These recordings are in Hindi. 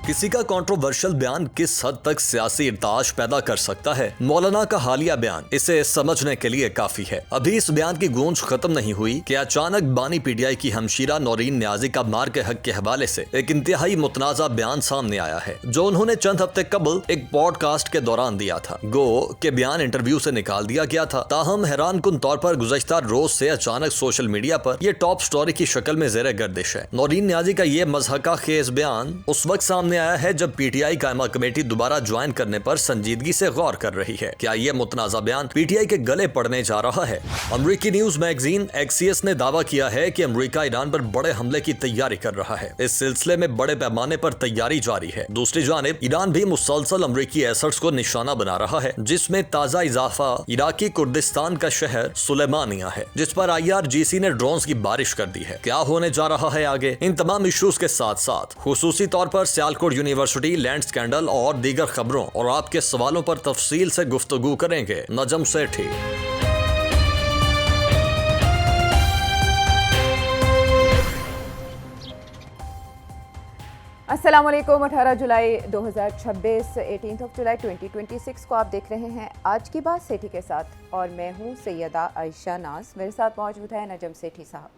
किसी का कंट्रोवर्शियल बयान किस हद तक सियासी इर्ताश पैदा कर सकता है, मौलाना का हालिया बयान इसे समझने के लिए काफी है। अभी इस बयान की गूंज खत्म नहीं हुई कि अचानक बानी पीटीआई की हमशीरा नौरीन न्याजी का मार के हक के हवाले से एक इंतहाई मुतनाज़ा बयान सामने आया है, जो उन्होंने चंद हफ्ते कबल एक पॉडकास्ट के दौरान दिया था। गो के बयान इंटरव्यू से निकाल दिया गया था, ताहम हैरान कुन तौर पर गुज़श्ता रोज से अचानक सोशल मीडिया पर यह टॉप स्टोरी की शक्ल में ज़ेरे गर्दिश है। नौरीन न्याजी का ये मज़हका खेज बयान उस वक्त सामने आया है जब पीटीआई कायमा कमेटी दोबारा ज्वाइन करने पर संजीदगी से गौर कर रही है। क्या ये मुतनाज़ा बयान पीटीआई के गले पड़ने जा रहा है? अमरीकी न्यूज मैगजीन एक्सियस ने दावा किया है कि अमरीका ईरान पर बड़े हमले की तैयारी कर रहा है। इस सिलसिले में बड़े पैमाने पर तैयारी जारी है। दूसरी जानिब ईरान भी मुसलसल अमरीकी एसेट्स को निशाना बना रहा है, जिसमें ताजा इजाफा इराकी कुर्दिस्तान का शहर सुलेमानिया है, जिस पर IRGC ने ड्रोन्स की बारिश कर दी है। क्या होने जा रहा है आगे? इन तमाम इश्यूज के साथ साथ खुसूसी तौर पर सियालकोट यूनिवर्सिटी लैंड स्कैंडल और दीगर खबरों और आपके सवालों पर तफसील से गुफ्तगू करेंगे नजम सेठी। अस्सलाम वालेकुम। 18 जुलाई 2026 18 जुलाई 2026 को आप देख रहे हैं आज की बात सेठी के साथ, और मैं हूं सैयदा आयशा नाज। मेरे साथ मौजूद है नजम सेठी साहब।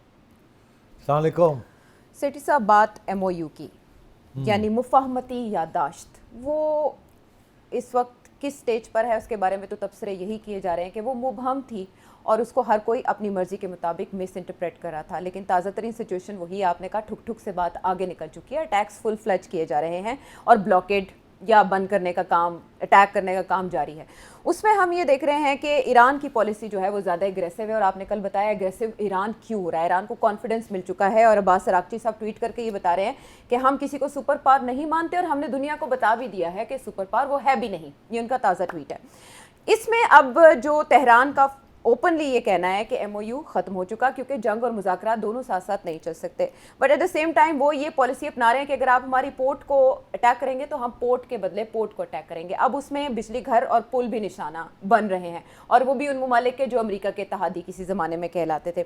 अस्सलाम वालेकुम। सेठी साहब, बात MOU की यानी मुफाहमती यादाश्त, वो इस वक्त किस स्टेज पर है उसके बारे में तो तबसरे यही किए जा रहे हैं कि वो मुबहम थी और उसको हर कोई अपनी मर्जी के मुताबिक मिस इंटरप्रेट कर रहा था। लेकिन ताज़ा तरीन सिचुएशन वही, आपने कहा, ठुक ठुक से बात आगे निकल चुकी है। अटैक्स फुल फ्लैज किए जा रहे हैं और ब्लॉकेड या बंद करने का काम, अटैक करने का काम जारी है। उसमें हम ये देख रहे हैं कि ईरान की पॉलिसी जो है वो ज़्यादा एग्रेसिव है, और आपने कल बताया एग्रेसिव ईरान क्यों हो रहा है। ईरान को कॉन्फिडेंस मिल चुका है और अब्बास अरागची साहब ट्वीट करके ये बता रहे हैं कि हम किसी को सुपर पावर नहीं मानते और हमने दुनिया को बता भी दिया है कि सुपर पावर वो है भी नहीं। ये उनका ताज़ा ट्वीट है। इसमें अब जो तेहरान का ओपनली ये कहना है कि MOU ख़त्म हो चुका, क्योंकि जंग और मुज़ाकरात दोनों साथ साथ नहीं चल सकते। But at the same time वो ये पॉलिसी अपना रहे हैं कि अगर आप हमारी पोर्ट को अटैक करेंगे तो हम पोर्ट के बदले पोर्ट को अटैक करेंगे। अब उसमें बिजली घर और पुल भी निशाना बन रहे हैं, और वो भी उन ममालिक के जो अमेरिका के इत्तेहादी किसी ज़माने में कहलाते थे।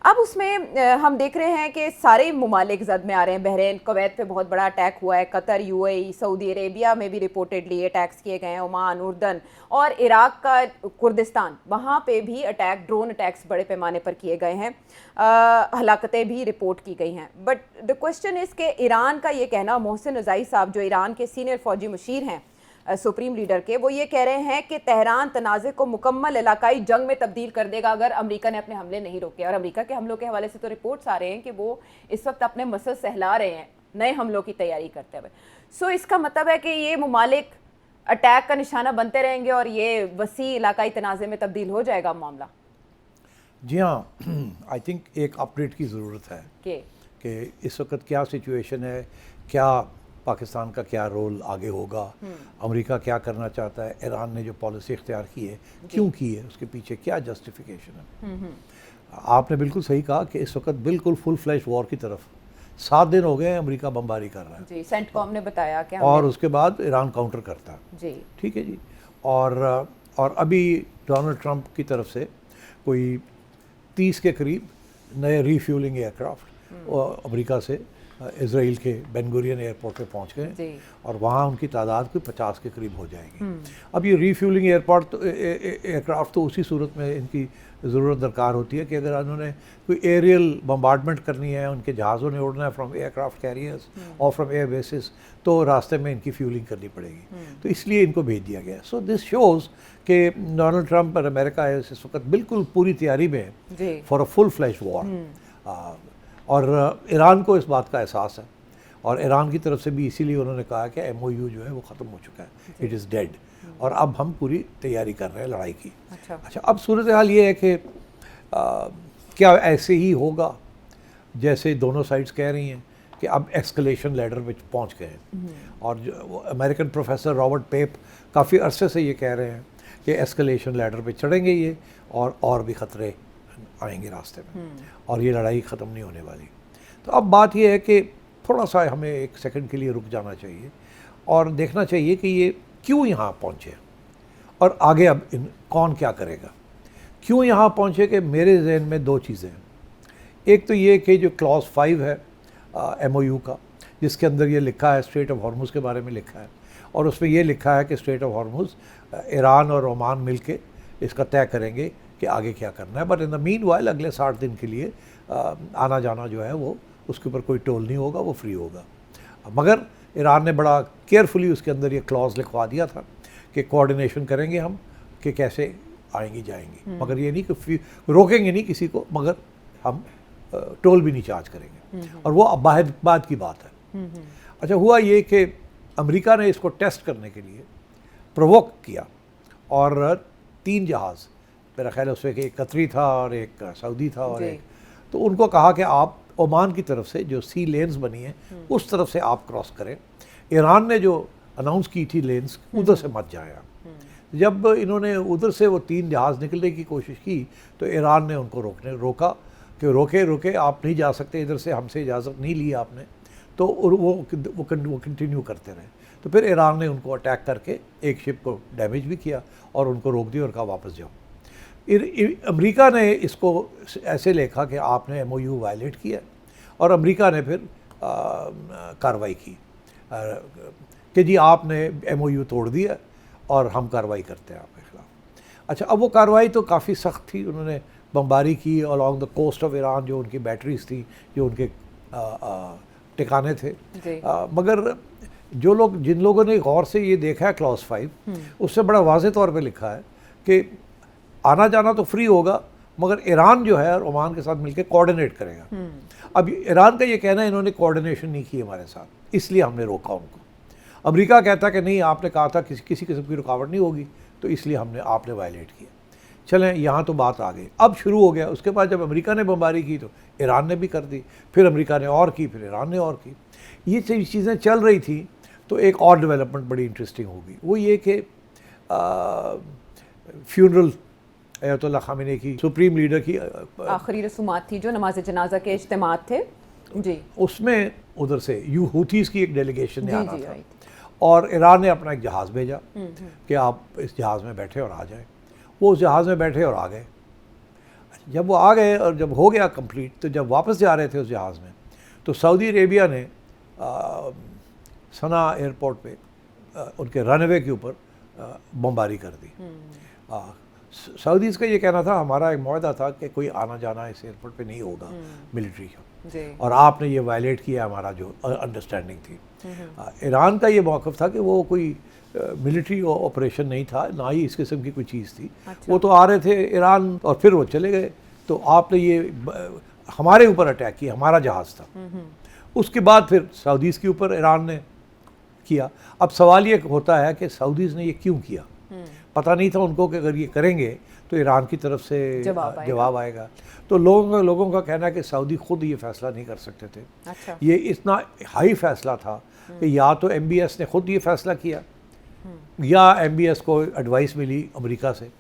अब उसमें हम देख रहे हैं कि सारे ममालिक जद में आ रहे हैं। बहरीन, कुवैत पे बहुत बड़ा अटैक हुआ है, कतर, UAE, सऊदी अरेबिया में भी रिपोर्टेडली अटैक्स किए गए हैं, ओमान, उर्दन और इराक का कुर्दिस्तान, वहाँ पे भी अटैक, ड्रोन अटैक्स बड़े पैमाने पर किए गए हैं। हलाकतें भी रिपोर्ट की गई हैं। बट द क्वेश्चन इज़ कि ईरान का ये कहना, मोहसिन रज़ाई साहब जो ईरान के सीनियर फौजी मुशीर हैं, सुप्रीम लीडर के, वो ये कह रहे हैं कि तेहरान तनाज़े को मुकम्मल इलाकाई जंग में तब्दील कर देगा अगर अमेरिका ने अपने हमले नहीं रोके। और अमेरिका के हमलों के हवाले से तो रिपोर्ट्स आ रहे हैं कि वो इस वक्त अपने मसल सहला रहे हैं नए हमलों की तैयारी करते हुए। सो इसका मतलब है कि ये ममालिक अटैक का निशाना बनते रहेंगे और ये वसी इलाकाई तनाज़े में तब्दील हो जाएगा मामला। जी हाँ, आई थिंक एक अपडेट की ज़रूरत है कि इस वक्त क्या सिचुएशन है, क्या पाकिस्तान का क्या रोल आगे होगा, अमेरिका क्या करना चाहता है, ईरान ने जो पॉलिसी इख्तियार की है क्यों की है, उसके पीछे क्या जस्टिफिकेशन है। आपने बिल्कुल सही कहा कि इस वक्त बिल्कुल फुल फ्लैश वॉर की तरफ 7 दिन हो गए अमेरिका बमबारी कर रहा है जी। सेंटकॉम ने बताया कि और उसके बाद ईरान काउंटर करता है जी। ठीक है जी। और अभी डोनाल्ड ट्रंप की तरफ से कोई 30 के करीब नए रीफ्यूलिंग एयरक्राफ्ट अमेरिका से इजराइल के बेन गुरियन एयरपोर्ट पे पहुंच गए और वहाँ उनकी तादाद कोई 50 के करीब हो जाएगी। अब ये रीफ्यूलिंग एयरक्राफ्ट तो उसी सूरत में इनकी ज़रूरत दरकार होती है कि अगर उन्होंने कोई एरियल बम्बार्डमेंट करनी है, उनके जहाज़ों ने उड़ना है फ्रॉम एयरक्राफ्ट कैरियर्स और फ्रॉम एयर बेसिस, तो रास्ते में इनकी फ्यूलिंग करनी पड़ेगी, तो इसलिए इनको भेज दिया गया। सो दिस शोज़ कि डोनाल्ड ट्रंप और अमेरिका इस वक्त बिल्कुल पूरी तैयारी में है for a full flash war. और ईरान को इस बात का एहसास है, और ईरान की तरफ से भी इसीलिए उन्होंने कहा कि MOU जो है वो ख़त्म हो चुका है, इट इज़ डेड, और अब हम पूरी तैयारी कर रहे हैं लड़ाई की। अच्छा, अब सूरत हाल ये है कि क्या ऐसे ही होगा जैसे दोनों साइड्स कह रही हैं कि अब एस्केलेशन लैडर में पहुंच गए हैं, और जो अमेरिकन प्रोफेसर रॉबर्ट पेप काफ़ी अरसे से ये कह रहे हैं कि एस्केलेशन लैडर पे चढ़ेंगे ये, और भी ख़तरे आएंगे रास्ते में, और ये लड़ाई ख़त्म नहीं होने वाली। तो अब बात ये है कि थोड़ा सा हमें एक सेकंड के लिए रुक जाना चाहिए और देखना चाहिए कि ये क्यों यहाँ पहुँचे और आगे अब कौन क्या करेगा। क्यों यहाँ पहुँचे कि मेरे जहन में 2 चीज़ें हैं। एक तो ये कि जो क्लॉज 5 है MOU का, जिसके अंदर ये लिखा है, स्ट्रेट ऑफ हॉर्मुज़ के बारे में लिखा है, और उसमें ये लिखा है कि स्ट्रेट ऑफ हॉर्मुज़ ईरान और ओमान मिलके इसका तय करेंगे कि आगे क्या करना है। But in the mean while अगले 60 दिन के लिए आना जाना जो है वो उसके ऊपर कोई टोल नहीं होगा, वो फ्री होगा। मगर ईरान ने बड़ा केयरफुली उसके अंदर ये क्लॉज लिखवा दिया था कि कोऑर्डिनेशन करेंगे हम कि कैसे आएंगी जाएंगी, मगर ये नहीं कि रोकेंगे नहीं किसी को, मगर हम टोल भी नहीं चार्ज करेंगे। और वो अब बाद की बात है। अच्छा, हुआ ये कि अमेरिका ने इसको टेस्ट करने के लिए प्रोवोक किया और 3 जहाज़, मेरा ख्याल है उसमें एक कतरी था और एक सऊदी था और एक, तो उनको कहा कि आप ओमान की तरफ से जो सी लेन्स बनी हैं उस तरफ से आप क्रॉस करें। ईरान ने जो अनाउंस की थी लेन्स, उधर से मत जाए आप। जब इन्होंने उधर से वो 3 जहाज़ निकलने की कोशिश की तो ईरान ने उनको रोका कि रोके आप नहीं जा सकते इधर से, हमसे इजाज़त नहीं ली आपने। तो वो कंटिन्यू करते रहे। तो फिर ईरान ने उनको अटैक करके एक शिप को डैमेज भी किया और उनको रोक दिया और कहा वापस जाओ। अमेरिका ने इसको ऐसे लिखा कि आपने MOU वायलेट किया, और अमेरिका ने फिर कार्रवाई की कि जी आपने MOU तोड़ दिया और हम कार्रवाई करते हैं आपके ख़िलाफ़। अच्छा, अब वो कार्रवाई तो काफ़ी सख्त थी। उन्होंने बमबारी की along the coast of Iran, जो उनकी बैटरीज थी, जो उनके ठिकाने थे। मगर जिन लोगों ने गौर से ये देखा है क्लॉज 5, उससे बड़ा वाज़े तौर पे लिखा है कि आना जाना तो फ्री होगा, मगर ईरान जो है ओमान के साथ मिलकर कोऑर्डिनेट करेगा। अब ईरान का ये कहना है इन्होंने कोऑर्डिनेशन नहीं की हमारे साथ, इसलिए हमने रोका उनको। अमेरिका कहता है कि नहीं, आपने कहा था किसी किस्म की रुकावट नहीं होगी, तो इसलिए आपने वायलेट किया। चलें, यहाँ तो बात आ गई। अब शुरू हो गया, उसके बाद जब अमेरिका ने बमबारी की तो ईरान ने भी कर दी, फिर अमेरिका ने और की, फिर ईरान ने और की। ये चीज़ें चल रही थी। तो एक और डेवलपमेंट बड़ी इंटरेस्टिंग होगी, वो ये कि फ्यूनरल अयतुल्लाह ख़ामेनी की, सुप्रीम लीडर की आखिरी रसूमात थी जो नमाज जनाजा के इज्तिमात थे जी, उसमें उधर से हूथीज़ की एक डेलीगेशन ने आना था, और ईरान ने अपना एक जहाज़ भेजा कि आप इस जहाज़ में बैठे और आ जाएं। वो उस जहाज़ में बैठे और आ गए। जब वो आ गए और जब हो गया कंप्लीट, तो जब वापस जा रहे थे उस जहाज़ में, तो सऊदी अरेबिया ने सना एयरपोर्ट पे उनके रनवे के ऊपर बमबारी कर दी। सऊदीज़ का ये कहना था, हमारा एक मुआहदा था कि कोई आना जाना इस एयरपोर्ट पे नहीं होगा मिलिट्री का, और आपने ये वायलेट किया हमारा जो अंडरस्टैंडिंग थी। ईरान का ये मौक़िफ़ था कि वो कोई मिलिट्री ऑपरेशन नहीं था, ना ही इस किस्म की कोई चीज़ थी। वो तो आ रहे थे ईरान और फिर वो चले गए, तो आपने ये हमारे ऊपर अटैक किया, हमारा जहाज़ था। उसके बाद फिर सऊदीज़ के ऊपर ईरान ने किया। अब सवाल ये होता है कि सऊदीज़ ने ये क्यों किया? पता नहीं था उनको कि अगर ये करेंगे तो ईरान की तरफ से जवाब आएगा। तो लोगों का कहना है कि सऊदी खुद ये फ़ैसला नहीं कर सकते थे। अच्छा। ये इतना हाई फ़ैसला था कि या तो MBS ने खुद ये फ़ैसला किया, या MBS को एडवाइस मिली अमेरिका से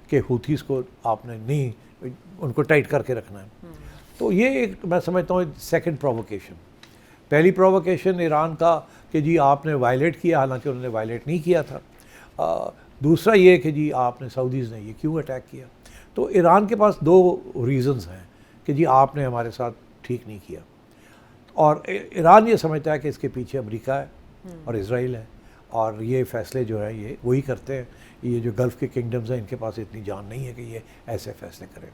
कि हूथीज़ को आपने नहीं, उनको टाइट करके रखना है। तो ये एक मैं समझता हूँ सेकंड प्रोवोकेशन। पहली प्रोवोकेशन ईरान का कि जी आपने वायलेट किया, हालांकि उन्होंने वायलेट नहीं किया था। दूसरा ये कि जी आपने सऊदीज़ ने ये क्यों अटैक किया। तो ईरान के पास 2 रीज़न्स हैं कि जी आपने हमारे साथ ठीक नहीं किया, और ईरान ये समझता है कि इसके पीछे अमेरिका है और इज़राइल है, और ये फ़ैसले जो है ये वही करते हैं। ये जो गल्फ़ के किंगडम्स हैं, इनके पास इतनी जान नहीं है कि ये ऐसे फ़ैसले करें।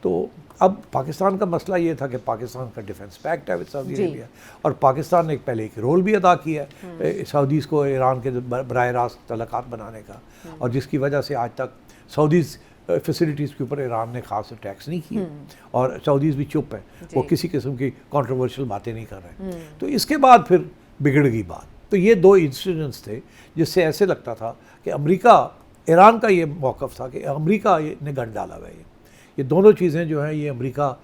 तो अब पाकिस्तान का मसला ये था कि पाकिस्तान का डिफेंस पैक्ट है विद सऊदी अरेबिया, और पाकिस्तान ने पहले एक रोल भी अदा किया है सऊदीज़ को ईरान के बराह रास्त तल्लुकात बनाने का, और जिसकी वजह से आज तक सऊदीज़ फैसिलिटीज़ के ऊपर ईरान ने ख़ास टैक्स नहीं किया, और सऊदीज़ भी चुप है, वो किसी किस्म की कंट्रोवर्शियल बातें नहीं कर रहे। तो इसके बाद फिर बिगड़ गई बात। तो ये 2 इंसिडेंट्स थे जिससे ऐसे लगता था कि अमेरिका, ईरान का ये मौक़िफ़ था कि अमेरिका ने गन डाला हुआ है। ये दोनों चीज़ें जो हैं, ये अमेरिका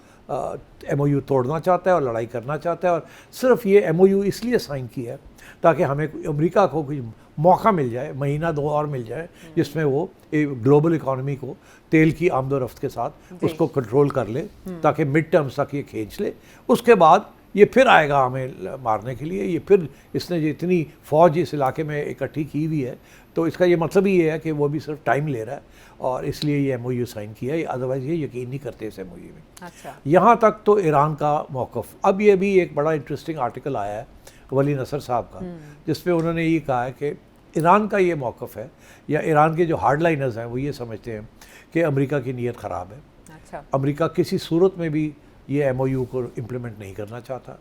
MOU तोड़ना चाहता है और लड़ाई करना चाहता है, और सिर्फ ये MOU इसलिए साइन किया है ताकि हमें अमेरिका को कोई मौका मिल जाए, महीना 2 और मिल जाए, जिसमें वो ग्लोबल इकॉनमी को तेल की आमदोरफ्त के साथ उसको कंट्रोल कर ले, ताकि मिड टर्म्स तक ये खींच ले। उसके बाद ये फिर आएगा हमें मारने के लिए, ये फिर इसने जो इतनी फ़ौज इस इलाके में इकट्ठी की हुई है, तो इसका ये मतलब ही ये है कि वो भी सिर्फ टाइम ले रहा है और इसलिए ये MOU साइन किया है, अदरवाइज़ ये यकीन नहीं करते इस MOU में। अच्छा। यहाँ तक तो ईरान का मौक़िफ़। अब ये भी एक बड़ा इंटरेस्टिंग आर्टिकल आया है वली नसर साहब का, जिसमें उन्होंने ये कहा है कि ईरान का ये मौक़िफ़ है, या ईरान के जो हार्डलाइनर्स हैं वो ये समझते हैं कि अमेरिका की नीयत ख़राब है। अच्छा। अमेरिका किसी सूरत में भी ये MOU को इम्प्लीमेंट नहीं करना चाहता।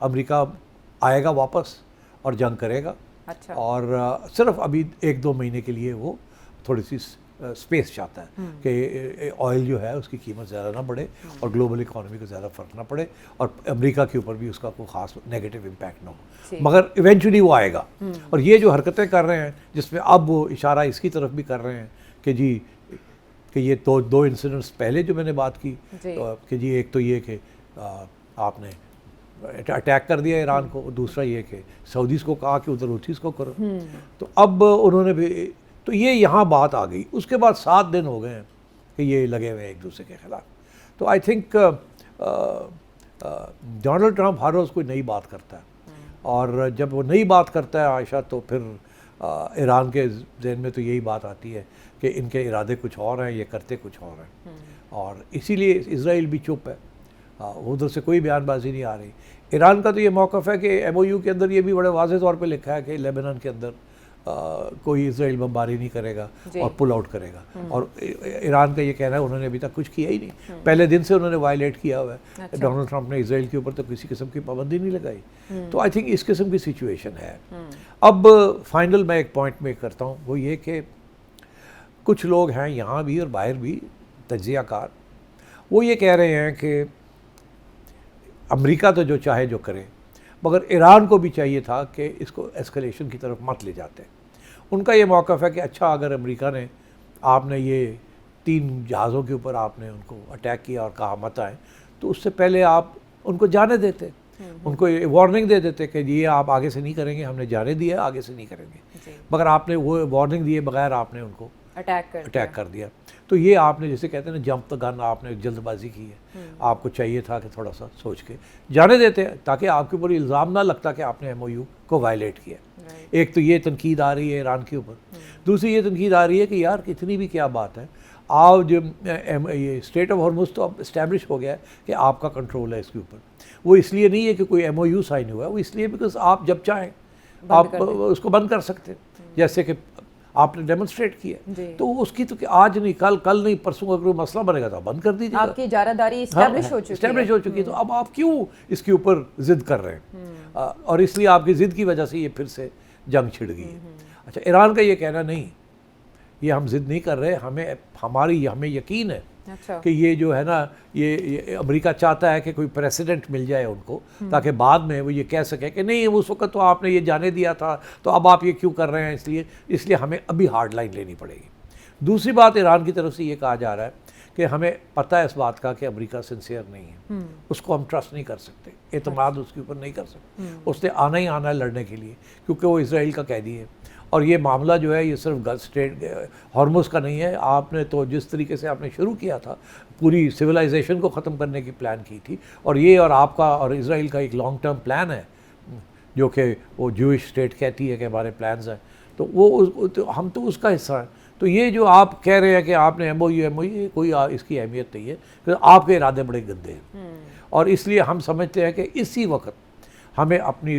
अमेरिका आएगा वापस और जंग करेगा। अच्छा। और सिर्फ अभी 1-2 महीने के लिए वो थोड़ी सी स्पेस चाहता है कि ऑयल जो है उसकी कीमत ज़्यादा ना बढ़े और ग्लोबल इकोनॉमी को ज़्यादा फ़र्क ना पड़े और अमेरिका के ऊपर भी उसका कोई ख़ास नेगेटिव इम्पैक्ट ना हो, मगर इवेंचुअली वो आएगा। और ये जो हरकतें कर रहे हैं, जिसमें अब वो इशारा इसकी तरफ भी कर रहे हैं कि जी कि ये तो 2 इंसिडेंट्स पहले जो मैंने बात की कि जी एक तो ये कि आपने अटैक कर दिया ईरान को, और दूसरा ये कि सऊदीज़ को कहा कि उधर हुथीज़ को करो। तो अब उन्होंने भी, तो ये यहाँ बात आ गई। उसके बाद 7 दिन हो गए हैं कि ये लगे हुए हैं एक दूसरे के ख़िलाफ़। तो आई थिंक डोनाल्ड ट्रंप हर रोज़ कोई नई बात करता है, और जब वो नई बात करता है आयशा, तो फिर ईरान के जहन में तो यही बात आती है कि इनके इरादे कुछ और हैं, ये करते कुछ और हैं, और इसीलिए इजराइल भी चुप है, उधर से कोई बयानबाजी नहीं आ रही। ईरान का तो ये मौक़िफ़ है कि MOU के अंदर ये भी बड़े वाज़ेह तौर पे लिखा है कि लेबनान के अंदर कोई इजराइल बमबारी नहीं करेगा और पुल आउट करेगा, और ईरान का ये कहना है उन्होंने अभी तक कुछ किया ही नहीं। पहले दिन से उन्होंने वायलेट किया हुआ है। अच्छा। डोनाल्ड ट्रंप ने इजराइल के ऊपर तो किसी किस्म की पाबंदी नहीं लगाई। तो आई थिंक इस किस्म की सिचुएशन है। अब फाइनल मैं एक पॉइंट मेक करता हूँ, वो ये कि कुछ लोग हैं यहाँ भी और बाहर भी तज्ज़ियाकार, वो ये कह रहे हैं कि अमेरिका तो जो चाहे जो करे, मगर ईरान को भी चाहिए था कि इसको एस्केलेशन की तरफ मत ले जाते। उनका ये मौक़िफ़ है कि अच्छा, अगर अमेरिका ने, आपने ये 3 जहाज़ों के ऊपर आपने उनको अटैक किया और कहा मत आए, तो उससे पहले आप उनको जाने देते, उनको ये वार्निंग दे देते कि ये आप आगे से नहीं करेंगे, हमने जाने दिया, आगे से नहीं करेंगे। मगर आपने वो वार्निंग दिए बगैर आपने उनको अटैक कर दिया। तो ये आपने, जैसे कहते हैं ना, जंप द गन, आपने जल्दबाजी की है। आपको चाहिए था कि थोड़ा सा सोच के जाने देते, ताकि आपके ऊपर इल्ज़ाम ना लगता कि आपने MOU को वायलेट किया। एक तो ये तनकीद आ रही है ईरान के ऊपर, दूसरी ये तनकीद आ रही है कि यार कितनी भी क्या बात है, आप जो ये स्टेट ऑफ हॉर्मुज़ तो अब इस्टेब्लिश हो गया है कि आपका कंट्रोल है इसके ऊपर। वो इसलिए नहीं है कि कोई MOU साइन हुआ है, वो इसलिए बिकॉज आप जब चाहें आप उसको बंद कर सकते हैं, जैसे कि आपने डेमोन्स्ट्रेट किया। तो उसकी तो आज नहीं, कल नहीं, परसों अगर कोई मसला बनेगा तो बंद कर दीजिएगा। आपकी इजारादारी इस्टेब्लिश हो चुकी है, तो अब आप क्यों इसके ऊपर जिद कर रहे हैं? और इसलिए आपकी जिद की वजह से ये फिर से जंग छिड़ गई है। अच्छा, ईरान का ये कहना नहीं, ये हम जिद नहीं कर रहे, हमें यकीन है। अच्छा। कि ये जो है ना, ये अमेरिका चाहता है कि कोई प्रेसिडेंट मिल जाए उनको, ताकि बाद में वो ये कह सके कि नहीं, उस वक्त तो आपने ये जाने दिया था, तो अब आप ये क्यों कर रहे हैं। इसलिए हमें अभी हार्ड लाइन लेनी पड़ेगी। दूसरी बात, ईरान की तरफ से ये कहा जा रहा है कि हमें पता है इस बात का कि अमेरिका सिंसियर नहीं है, उसको हम ट्रस्ट नहीं कर सकते, एतमाद उसके ऊपर नहीं कर सकते। उसने आना ही आना है लड़ने के लिए, क्योंकि वो इसराइल का कैदी है। और ये मामला जो है, ये सिर्फ गल्फ स्टेट हॉर्मुज़ का नहीं है। आपने तो जिस तरीके से आपने शुरू किया था, पूरी सिविलाइजेशन को ख़त्म करने की प्लान की थी, और ये और आपका और इसराइल का एक लॉन्ग टर्म प्लान है, जो कि वो जूइश स्टेट कहती है कि हमारे प्लान्स हैं, तो वो तो हम तो उसका हिस्सा हैं। तो ये जो आप कह रहे हैं कि आपने MOU कोई इसकी अहमियत नहीं है, क्योंकि आपके इरादे बड़े गंदे हैं। और इसलिए हम समझते हैं कि इसी वक्त हमें अपनी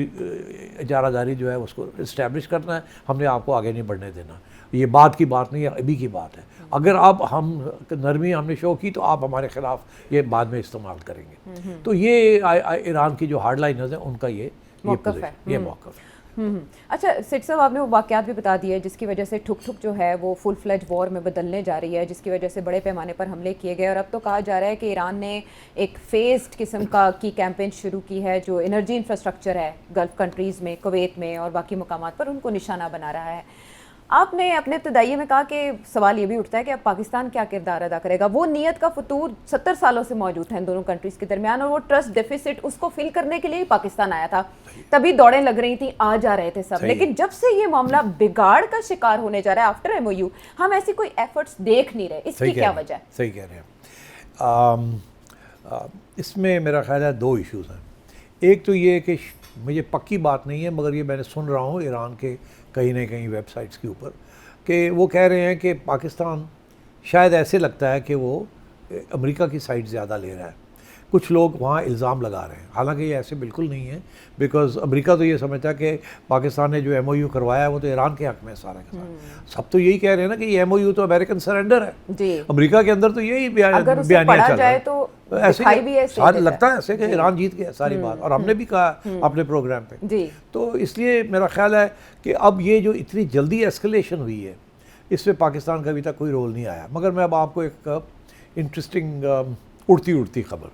इजारादारी जो है उसको इस्टेब्लिश करना है, हमने आपको आगे नहीं बढ़ने देना। ये बात की बात नहीं है, अभी की बात है। अगर आप हम नरमी हमने शो की, तो आप हमारे ख़िलाफ़ ये बाद में इस्तेमाल करेंगे। तो ये ईरान की जो हार्ड लाइनर्स हैं, उनका ये मौक़िफ़ है। अच्छा सिट साहब, आपने वो वाक़यात भी बता दिए जिसकी वजह से ठुक जो है वो फुल फ्लेज वॉर में बदलने जा रही है, जिसकी वजह से बड़े पैमाने पर हमले किए गए। और अब तो कहा जा रहा है कि ईरान ने एक फेस्ड किस्म की कैंपेन शुरू की है, जो एनर्जी इंफ्रास्ट्रक्चर है गल्फ़ कंट्रीज़ में, कुवैत में और बाकी मकामात पर, उनको निशाना बना रहा है। आपने अपने इब्तदाइये में कहा कि सवाल ये भी उठता है कि अब पाकिस्तान क्या किरदार अदा करेगा। वो नीयत का फतूर 70 सालों से मौजूद है इन दोनों कंट्रीज़ के दरमियान, और वो ट्रस्ट डेफिसिट उसको फिल करने के लिए ही पाकिस्तान आया था। तभी दौड़ें लग रही थी, आ जा रहे थे सब। लेकिन जब से ये मामला बिगाड़ का शिकार होने जा रहा है आफ्टर MOU, हम ऐसी कोई एफर्ट्स देख नहीं रहे। इसकी क्या वजह है? सही कह रहे हैं। इसमें मेरा ख्याल है 2 इश्यूज़ हैं। एक तो ये कि मुझे पक्की बात नहीं है, मगर ये मैंने सुन रहा हूँ ईरान के कहीं ना कहीं वेबसाइट्स के ऊपर कि वो कह रहे हैं कि पाकिस्तान शायद ऐसे लगता है कि वो अमेरिका की साइड ज़्यादा ले रहा है। कुछ लोग वहाँ इल्ज़ाम लगा रहे हैं, हालांकि ये ऐसे बिल्कुल नहीं है, बिकॉज अमेरिका तो ये समझता है कि पाकिस्तान ने जो MOU करवाया है वो तो ईरान के हक़ में सारा के सारा। सब तो यही कह रहे हैं ना कि ये MOU तो अमेरिकन सरेंडर है जी। अमेरिका के अंदर तो यही अगर उसे बयानिया पढ़ा चल रहा जाए है। तो ऐसे दिखाई भी ऐसे सारे देता लगता है ऐसे कि ईरान जीत गया सारी बात, और हमने भी कहा अपने प्रोग्राम पे। जी। तो इसलिए मेरा ख्याल है कि अब ये जो इतनी जल्दी एस्केलेशन हुई है इसमें पाकिस्तान का अभी तक कोई रोल नहीं आया। मगर मैं अब आपको एक इंटरेस्टिंग उड़ती उड़ती खबर,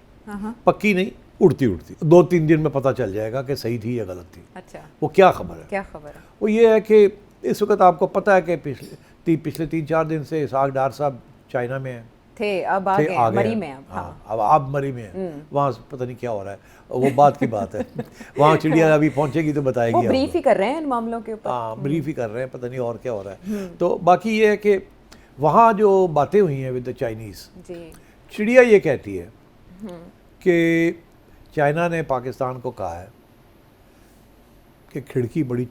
पक्की नहीं उड़ती उड़ती, 2-3 दिन में पता चल जाएगा कि सही थी या गलत थी। अच्छा, वो क्या खबर है? क्या खबर है? वो ये है कि इस वक्त आपको पता है कि पिछले 3-4 दिन से इसहाक डार साहब चाइना में हैं, थे, अब आ गए मरी में। अब हाँ, अब आप मरी में हैं, वहाँ पता नहीं क्या हो रहा है, वो बात की बात है। वहाँ चिड़िया अभी पहुँचेगी तो बताएगी। वो ब्रीफ ही कर रहे हैं इन मामलों के ऊपर। हाँ, ब्रीफ ही कर रहे हैं, पता नहीं और क्या हो रहा है। तो बाकी ये है कि वहाँ जो बातें हुई हैं विद द चाइनीज़, चिड़िया ये कहती है कि चाइना ने पाकिस्तान को कहा है कि खिड़की बड़ी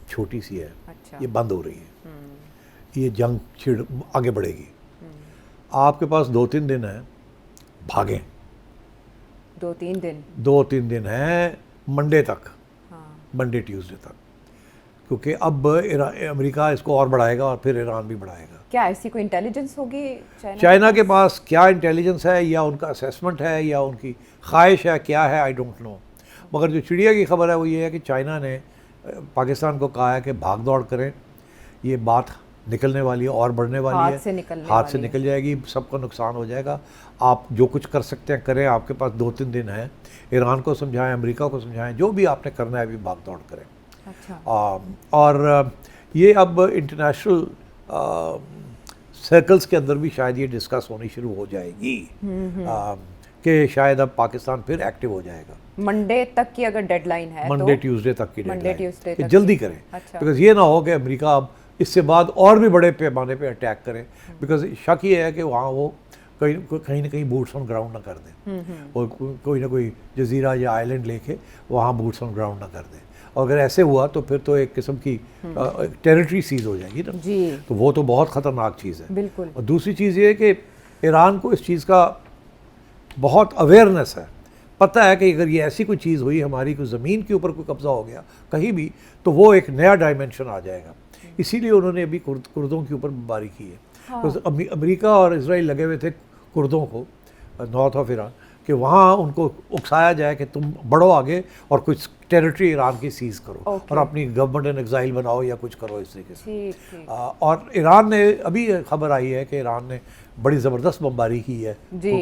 छोटी सी है, अच्छा। ये बंद हो रही है, ये जंग छिड़ आगे बढ़ेगी, आपके पास 2-3 दिन है, भागें। 2-3 दिन है, मंडे तक, मंडे ट्यूसडे तक, क्योंकि अब अमेरिका इसको और बढ़ाएगा और फिर ईरान भी बढ़ाएगा। क्या ऐसी कोई इंटेलिजेंस होगी चाइना के पास? क्या इंटेलिजेंस है, या उनका असेसमेंट है, या उनकी ख्वाहिश है, क्या है, आई डोंट नो। मगर जो चिड़िया की खबर है वो ये है कि चाइना ने पाकिस्तान को कहा है कि भाग दौड़ करें, ये बात निकलने वाली है और बढ़ने वाली है, हाथ से निकल जाएगी, सबका नुकसान हो जाएगा। आप जो कुछ कर सकते हैं करें, आपके पास 2-3 दिन हैं, ईरान को समझाएं, अमेरिका को समझाएं, जो भी आपने करना है अभी भाग दौड़ करें। अच्छा। और ये अब इंटरनेशनल सर्कल्स के अंदर भी शायद ये डिस्कस होनी शुरू हो जाएगी कि शायद अब पाकिस्तान फिर एक्टिव हो जाएगा। मंडे तक की अगर डेडलाइन है, मंडे ट्यूसडे तक की डेडलाइन, ट्यूसडे तक जल्दी करें। अच्छा। बिकॉज ये ना हो कि अमेरिका अब इससे बाद और भी बड़े पैमाने पे अटैक करें, बिकॉज शक ये है कि वहाँ वो कहीं ना कहीं बूट्स ऑन ग्राउंड ना कर दें, और कोई ना कोई जजीरा या आइलैंड लेके वहाँ बूट्स ऑन ग्राउंड ना कर दें। और अगर ऐसे हुआ तो फिर तो एक किस्म की टेरिटरी सीज हो जाएगी ना जी। तो वो तो बहुत ख़तरनाक चीज़ है। बिल्कुल। और दूसरी चीज़ ये है कि ईरान को इस चीज़ का बहुत अवेयरनेस है, पता है कि अगर ये ऐसी कोई चीज़ हुई, हमारी कोई ज़मीन के ऊपर कोई कब्ज़ा हो गया कहीं भी, तो वो एक नया डायमेंशन आ जाएगा। इसीलिए उन्होंने अभी कुर्दों के ऊपर बमबारी की है। हाँ। तो अमेरिका और इजराइल लगे हुए थे कुर्दों को, नॉर्थ ऑफ ईरान, कि वहाँ उनको उकसाया जाए कि तुम बढ़ो आगे और कुछ टेरिटरी ईरान की सीज़ करो और अपनी गवर्नमेंट इन एग्जाइल बनाओ या कुछ करो इस तरीके से। और ईरान ने, अभी खबर आई है कि ईरान ने बड़ी ज़बरदस्त बमबारी की है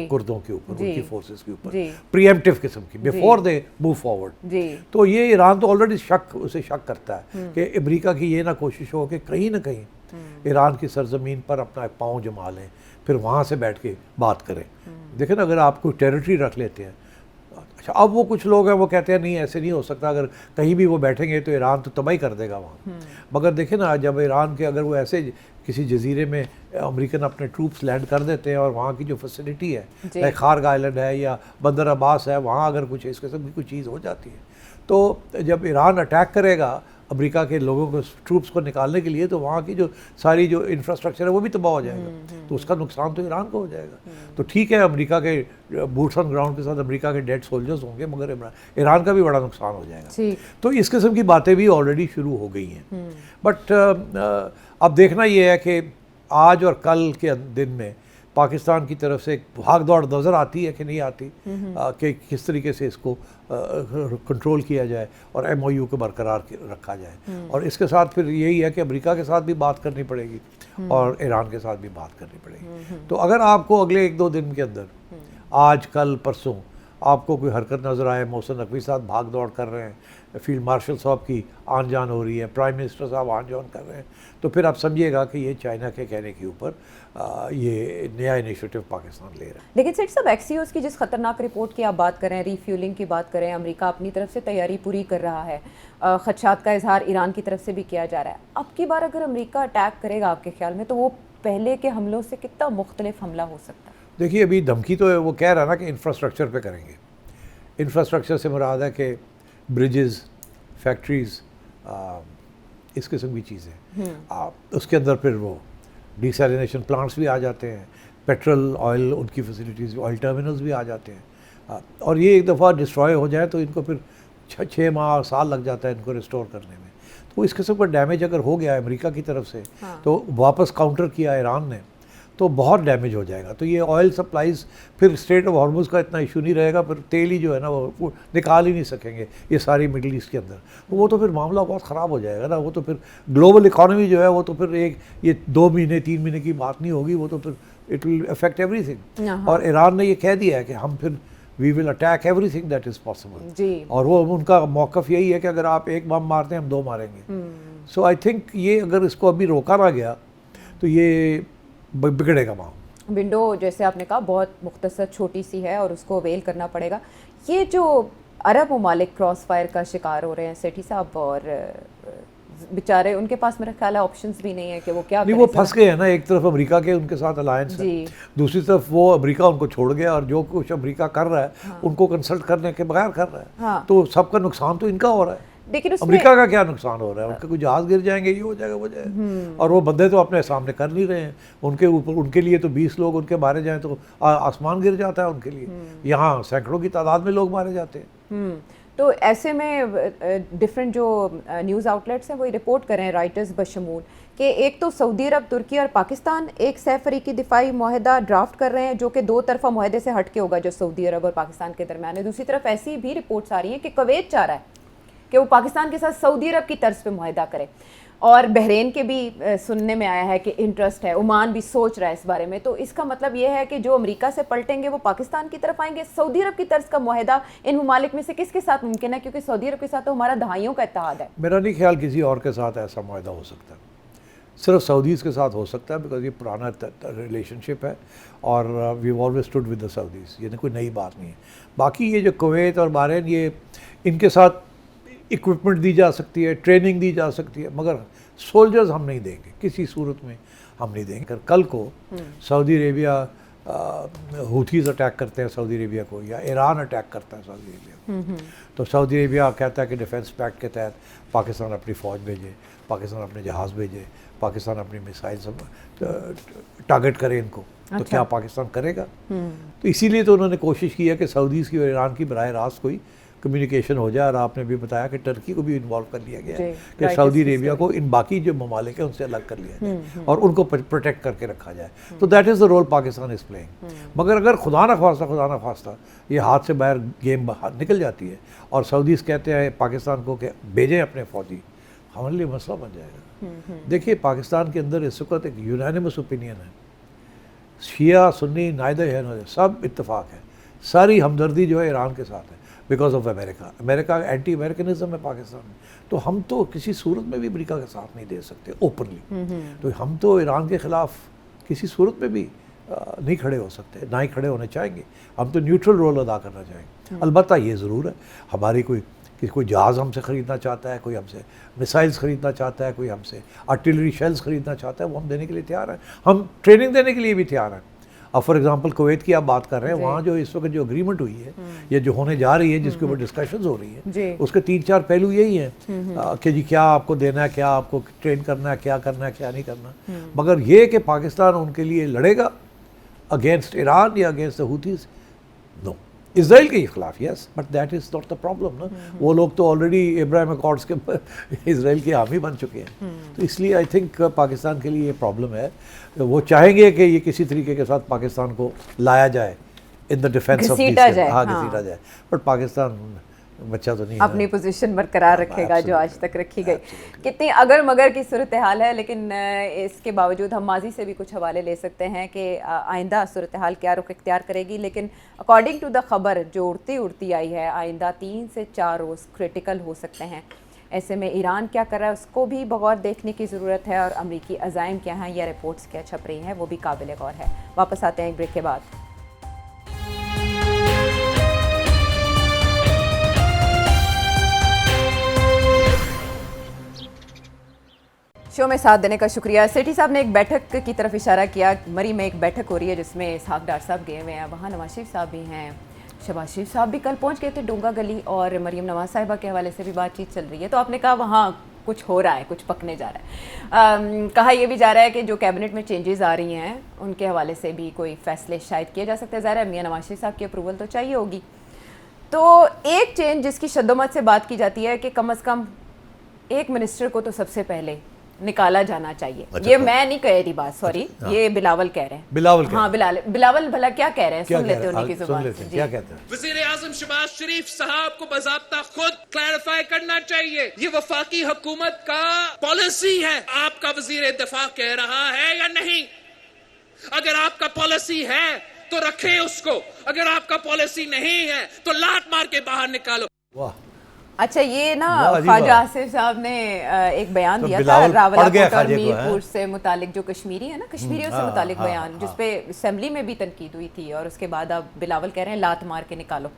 कुर्दों के ऊपर, उनकी फोर्सेस के ऊपर, प्रीएम्प्टिव किस्म की, बिफोर दे मूव फॉरवर्ड। तो ये ईरान तो ऑलरेडी उसे शक करता है कि अमेरिका की ये ना कोशिश हो कि कहीं ना कहीं ईरान की सरजमीन पर अपना पाँव जमा लें, फिर वहाँ से बैठ के बात करें। देखें ना, अगर आप कोई टेरिटरी रख लेते हैं, अच्छा अब वो कुछ लोग हैं वो कहते हैं नहीं ऐसे नहीं हो सकता, अगर कहीं भी वो बैठेंगे तो ईरान तो तबाही कर देगा वहाँ। मगर देखें ना, जब ईरान के अगर वो ऐसे किसी जजीरे में अमेरिकन अपने ट्रूप्स लैंड कर देते हैं और वहाँ की जो फैसिलिटी है, लाइक खारग आइलैंड है या बंदर अब्बास है, वहाँ अगर कुछ इस किस्म की कोई चीज़ हो जाती है, तो जब ईरान अटैक करेगा अमेरिका के लोगों को, ट्रूप्स को निकालने के लिए, तो वहाँ की जो सारी जो इंफ्रास्ट्रक्चर है वो भी तबाह हो जाएगा, तो उसका नुकसान तो ईरान को हो जाएगा। तो ठीक है, अमेरिका के बूट्स ऑन ग्राउंड के साथ अमेरिका के डेड सोल्जर्स होंगे, मगर ईरान का भी बड़ा नुकसान हो जाएगा। तो इस किस्म की बातें भी ऑलरेडी शुरू हो गई हैं। बट अब देखना ये है कि आज और कल के दिन में पाकिस्तान की तरफ से भाग दौड़ नज़र आती है कि नहीं आती, कि किस तरीके से इसको कंट्रोल किया जाए और MOU को बरकरार रखा जाए। और इसके साथ फिर यही है कि अमेरिका के साथ भी बात करनी पड़ेगी और ईरान के साथ भी बात करनी पड़ेगी। तो अगर आपको अगले 1-2 दिन के अंदर, आज कल परसों, आपको कोई हरकत नज़र आए, मोहसिन नकवी साहब भाग दौड़ कर रहे हैं, फील्ड मार्शल साहब की आन जान हो रही है, प्राइम मिनिस्टर साहब आन जान कर रहे हैं, तो फिर आप समझिएगा कि ये चाइना के कहने के ऊपर ये नया इनिशिएटिव पाकिस्तान ले रहा है। लेकिन सेठ साहब, एक्सियोस की जिस खतरनाक रिपोर्ट की आप बात कर रहे हैं, रीफ्यूलिंग की बात कर रहे हैं, अमेरिका अपनी तरफ से तैयारी पूरी कर रहा है, खदशात का इजहार ईरान की तरफ से भी किया जा रहा है। अब की बार अगर अमेरिका अटैक करेगा आपके ख्याल में, तो वो पहले के हमलों से कितना मुख्तलिफ हमला हो सकता है? देखिए, अभी धमकी तो वो कह रहा है ना कि इंफ्रास्ट्रक्चर पे करेंगे, इंफ्रास्ट्रक्चर से मुराद है कि ब्रिजेस, फैक्ट्रीज़, इस किस्म की चीज़ें। उसके अंदर फिर वो डिसैलिनेशन प्लांट्स भी आ जाते हैं, पेट्रोल ऑयल उनकी फैसिलिटीज़, ऑयल टर्मिनल्स भी आ जाते हैं। और ये एक दफ़ा डिस्ट्रॉय हो जाए तो इनको फिर 6 माह साल लग जाता है इनको रिस्टोर करने में। तो इस किस्म का डैमेज अगर हो गया अमेरिका की तरफ से, तो वापस काउंटर किया ईरान ने, तो बहुत डैमेज हो जाएगा। तो ये ऑयल सप्लाईज़ फिर स्ट्रेट ऑफ हॉर्मुज़ का इतना इशू नहीं रहेगा, फिर तेल ही जो है ना वो निकाल ही नहीं सकेंगे ये सारी मिडिल ईस्ट के अंदर। वो तो फिर मामला बहुत ख़राब हो जाएगा ना। वो तो फिर ग्लोबल इकॉनमी जो है वो तो फिर ये 2 महीने 3 महीने की बात नहीं होगी, वो तो फिर इट विल अफेक्ट एवरीथिंग। और ईरान ने ये कह दिया है कि हम फिर we will attack everything that is possible. और वो उनका मौक़िफ़ यही है कि अगर आप एक बम मारते हैं हम 2 मारेंगे। सो आई थिंक ये अगर इसको अभी रोका ना गया तो ये बिगड़ेगा माहौल। विंडो जैसे आपने कहा बहुत मुख्तसर छोटी सी है और उसको अवेल करना पड़ेगा। ये जो अरब ममालिक क्रॉस फायर का शिकार हो रहे हैं सेठी साहब, और बेचारे उनके पास मेरा ख्याल है ऑप्शंस भी नहीं है कि वो क्या नहीं, वो फंस गए हैं ना। एक तरफ अमेरिका के उनके साथ अलायंस है, दूसरी तरफ वो अमेरिका उनको छोड़ गया और जो कुछ अमेरिका कर रहा है उनको कंसल्ट करने के बगैर कर रहा है। तो सबका नुकसान तो इनका हो रहा है। लेकिन अमेरिका का क्या नुकसान हो रहा है? उनके कुछ जहाज गिर जाएंगे, ये हो जाएगा, वो जाएगा। और वो बंदे तो अपने सामने कर नहीं रहे हैं। उनके ऊपर उनके लिए तो 20 लोग उनके मारे जाएं तो आसमान गिर जाता है उनके लिए। यहाँ सैकड़ों की तादाद में लोग मारे जाते हैं। तो ऐसे में डिफरेंट जो न्यूज़ आउटलेट्स हैं वो रिपोर्ट कर रहे हैं, राइटर्स बशमूल, कि एक तो सऊदी अरब, तुर्की और पाकिस्तान एक सैफरीकी दिफाई मुआहदा ड्राफ्ट कर रहे हैं जो कि 2 तरफा मुआहदे से हट के होगा जो सऊदी अरब और पाकिस्तान के दरमियान है। दूसरी तरफ ऐसी भी रिपोर्ट्स आ रही हैं कि कुवैत चाह रहा है कि वो पाकिस्तान के साथ सऊदी अरब की तर्ज पे मुआहदा करे, और बहरीन के भी सुनने में आया है कि इंटरेस्ट है, ओमान भी सोच रहा है इस बारे में। तो इसका मतलब ये है कि जो अमेरिका से पलटेंगे वो पाकिस्तान की तरफ आएंगे। सऊदी अरब की तर्ज का मुआहदा इन ममालिक में से किसके साथ मुमकिन है? क्योंकि सऊदी अरब के साथ तो हमारा दहाइयों का इत्तेहाद है। मेरा नहीं ख्याल किसी और के साथ ऐसा मुआहदा हो सकता है, सिर्फ सऊदीज़ के साथ हो सकता है, बिकॉज ये पुराना रिलेशनशिप है और we always stood with the Saudis. ये कोई नई बात नहीं है। बाकी ये जो कुवैत और बहरीन, ये इनके साथ इक्विपमेंट दी जा सकती है, ट्रेनिंग दी जा सकती है, मगर सोल्जर्स हम नहीं देंगे, किसी सूरत में हम नहीं देंगे। अगर कल को सऊदी अरेबिया हूथीज़ अटैक करते हैं सऊदी अरेबिया को, या ईरान अटैक करता है सऊदी अरेबिया को, तो सऊदी अरेबिया कहता है कि डिफेंस पैक्ट के तहत पाकिस्तान अपनी फ़ौज भेजे, पाकिस्तान अपने जहाज़ भेजे, पाकिस्तान अपनी मिसाइल सब टारगेट करे इनको। तो क्या पाकिस्तान करेगा? तो इसीलिए तो उन्होंने कोशिश की है कि सऊदीज़ की और ईरान की बराह रास्त कोई कम्युनिकेशन हो जाए। और आपने भी बताया कि टर्की को भी इन्वॉल्व कर लिया गया है कि सऊदी अरेबिया को इन बाकी जो ममालिक हैं उनसे अलग कर लिया जाए और उनको प्रोटेक्ट करके रखा जाए। तो that is the role Pakistan is playing. मगर अगर खुदा ना खास्ता ये हाथ से बाहर गेम बाहर निकल जाती है और सऊदीज़ कहते हैं पाकिस्तान को कि भेजें अपने फ़ौजी, हमारे लिए मसला बन जाएगा। देखिए, पाकिस्तान के अंदर इस वक्त एक यूनानिमस ओपिनियन है, शिया सुन्नी नायदर है, सब इत्तेफाक है, सारी हमदर्दी जो है ईरान के साथ है because of America anti Americanism है पाकिस्तान में। तो हम तो किसी सूरत में भी अमेरिका का साथ नहीं दे सकते ओपनली। तो हम तो ईरान के ख़िलाफ़ किसी सूरत में भी नहीं खड़े हो सकते, ना ही खड़े होने चाहेंगे। हम तो न्यूट्रल रोल अदा करना चाहेंगे। अलबत्ता ये ज़रूर है, हमारी कोई जहाज़ हमसे ख़रीदना चाहता है, कोई हमसे मिसाइल्स ख़रीदना चाहता है, कोई हमसे आर्टिलरी शेल्स ख़रीदना चाहता है, वो हम देने के लिए तैयार हैं। हम ट्रेनिंग देने के लिए भी तैयार हैं। अब फॉर एग्जांपल कुवैत की आप बात कर रहे हैं, वहाँ जो इस वक्त जो एग्रीमेंट हुई है या जो होने जा रही है, जिसके ऊपर डिस्कशंस हो रही है, उसके 3-4 पहलू यही हैं कि जी क्या आपको देना है, क्या आपको ट्रेन करना है, क्या करना है, क्या नहीं करना। मगर ये कि पाकिस्तान उनके लिए लड़ेगा अगेंस्ट ईरान या अगेंस्ट द हूथीज़, नो। इसराइल के खिलाफ yes, but that is not the problem ना। वो लोग तो ऑलरेडी इब्राहिम अकॉर्ड्स के इसराइल के हामी बन चुके हैं। तो इसलिए आई थिंक पाकिस्तान के लिए ये प्रॉब्लम है। वो चाहेंगे कि ये किसी तरीके के साथ पाकिस्तान को लाया जाए इन द डिफेंस ऑफ घसीटा जाए, बट पाकिस्तान बच्चा तो नहीं अपनी पोजीशन बरकरार रखेगा जो आज तक रखी गई। कितनी अगर मगर की सूरत हाल है, लेकिन इसके बावजूद हम माजी से भी कुछ हवाले ले सकते हैं कि आइंदा सूरत हाल क्या रुख इख्तियार करेगी। लेकिन अकॉर्डिंग टू द खबर जो उड़ती आई है, आइंदा 3 से 4 रोज़ क्रिटिकल हो सकते हैं। ऐसे में ईरान क्या कर रहा है उसको भी बगौर देखने की ज़रूरत है, और अमरीकी अज़ाइम क्या हैं या रिपोर्ट्स क्या छप रही हैं वो भी काबिल गौर है। वापस आते हैं एक ब्रेक के बाद। शो में साथ देने का शुक्रिया। सेठी साहब ने एक बैठक की तरफ इशारा किया, मरी में एक बैठक हो रही है जिसमें इसहाक डार साहब गए हुए हैं, वहाँ नवाज शरीफ साहब भी हैं, शहबाज शरीफ साहब भी कल पहुंच गए थे डोंगा गली, और मरीम नवाज साहिबा के हवाले से भी बातचीत चल रही है। तो आपने कहा वहाँ कुछ हो रहा है, कुछ पकने जा रहा है। कहा यह भी जा रहा है कि जो कैबिनेट में चेंजेस आ रही हैं उनके हवाले से भी कोई फैसले शायद किए जा सकते हैं। ज़ाहिर है मियां नवाज शरीफ साहब की अप्रूवल तो चाहिए होगी। तो एक चेंज जिसकी शद्दोमत से बात की जाती है कि कम से कम एक मिनिस्टर को तो सबसे पहले निकाला जाना चाहिए। अच्छा, ये मैं नहीं कह रही बात, सॉरी, ये बिलावल कह रहे हैं। बिलावल हाँ, बिलावल भला क्या कह रहे हैं, सुन लेते हैं उनकी सुन जुबान लेते से। हैं, जी। क्या कहते हैं। वज़ीर आज़म शहबाज शरीफ साहब को बाज़ाब्ता खुद क्लैरिफाई करना चाहिए, ये वफाकी हुकूमत का पॉलिसी है। आपका वज़ीर दिफा कह रहा है या नहीं? अगर आपका पॉलिसी है तो रखे उसको, अगर आपका पॉलिसी नहीं है तो लात मार के बाहर निकालो। वाह, अच्छा, ये ना वाह जी, ख्वाजा वाह। आसिफ साहब ने एक बयान तो दिया था बिलावल पड़ गया रावलाकोट और ख्वाजे को, मीरपुर हैं? से मुतालिक, जो कश्मीरी है ना, कश्मीरियों से हाँ, मुतालिक हाँ, बयान, हाँ। जिसपे असेंबली में भी तनकीद हुई थी, और उसके बाद अब बिलावल कह रहे हैं लात मार के निकालो।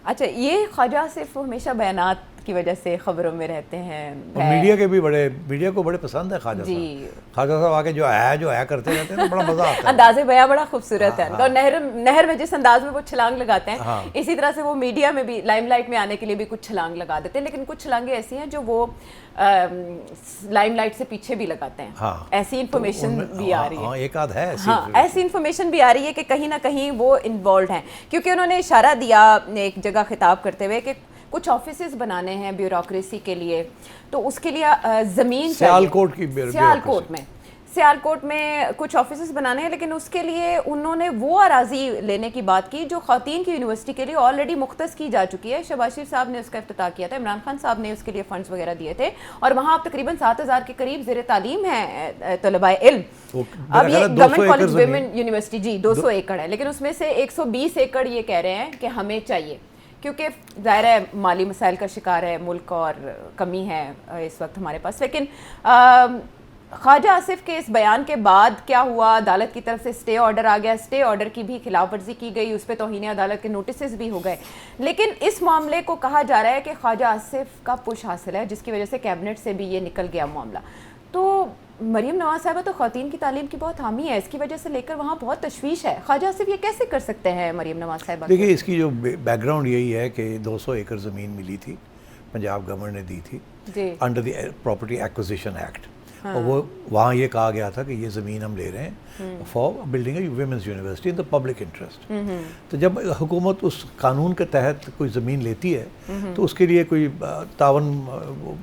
अच्छा, ये ख्वाजा आसिफ हमेशा बयानात की वजह से खबरों में रहते हैं। और मीडिया को बड़े पसंद है ख्वाजा जी। साहब। ख्वाजा साहब आके जो है करते रहते हैं तो बड़ा मजा आता है। अंदाज़े बयां बड़ा खूबसूरत है उनका। और नहर में जिस अंदाज में वो छलांग लगाते हैं, हाँ। इसी तरह से वो मीडिया में भी लाइमलाइट में आने के लिए भी कुछ छलांग लगा देते हैं, लेकिन कुछ छलांगे ऐसी हैं जो वो लाइमलाइट से पीछे भी लगाते हैं। हाँ। ऐसी इंफॉर्मेशन भी आ रही है। हाँ, एक आध है ऐसी। हाँ, ऐसी इन्फॉर्मेशन भी आ रही है कि कहीं ना कहीं वो इन्वॉल्व हैं, क्योंकि उन्होंने इशारा दिया एक जगह खिताब करते हुए कि कुछ ऑफिसेज बनाने हैं ब्यूरोक्रेसी के लिए, तो उसके लिए ज़मीन सियालकोट की सियालकोट में कुछ ऑफिसेज बनाने हैं, लेकिन उसके लिए उन्होंने वो अराजी लेने की बात की जो ख़वातीन की यूनिवर्सिटी के लिए ऑलरेडी मुख्तस की जा चुकी है। शहबाज शरीफ साहब ने उसका इफ्तिताह किया था, इमरान खान साहब ने उसके लिए फंड्स वगैरह दिए थे, और वहाँ अब तकरीबन 7000 के करीब ज़ेर तालीम है तलबाए इल्म। अब ये गवर्नमेंट कॉलेज वुमेन यूनिवर्सिटी, जी, 200 एकड़ है, लेकिन उसमें से 120 एकड़ ये कह रहे हैं कि हमें चाहिए, क्योंकि ज़ाहिर है माली मसाइल का शिकार है मुल्क और कमी है इस वक्त हमारे पास। लेकिन ख्वाजा आसिफ के इस बयान के बाद क्या हुआ, अदालत की तरफ से स्टे ऑर्डर आ गया, स्टे ऑर्डर की भी खिलाफ वर्जी की गई, उस पर तौहीन अदालत के नोटिस भी हो गए, लेकिन इस मामले को कहा जा रहा है कि ख्वाजा आसिफ का पुश हासिल है, जिसकी वजह से कैबिनेट से भी ये निकल गया मामला। तो मरीम नवाज साहिबा तो ख़वातीन की तालीम की बहुत हामी है, इसकी वजह से लेकर वहाँ बहुत तशवीश है। ख्वाजा आसिफ ये कैसे कर सकते हैं मरीम नवाज साहिबा? देखिए, इसकी जो बैकग्राउंड यही है कि 200 एकड़ ज़मीन मिली थी, पंजाब गवर्नमेंट ने दी थी under the property acquisition act. हाँ। और वो वहाँ ये कहा गया था कि ये ज़मीन हम ले रहे हैं for building a women's university in the public interest. तो जब हुकूमत उस कानून के तहत कोई ज़मीन लेती है तो उसके लिए कोई तावन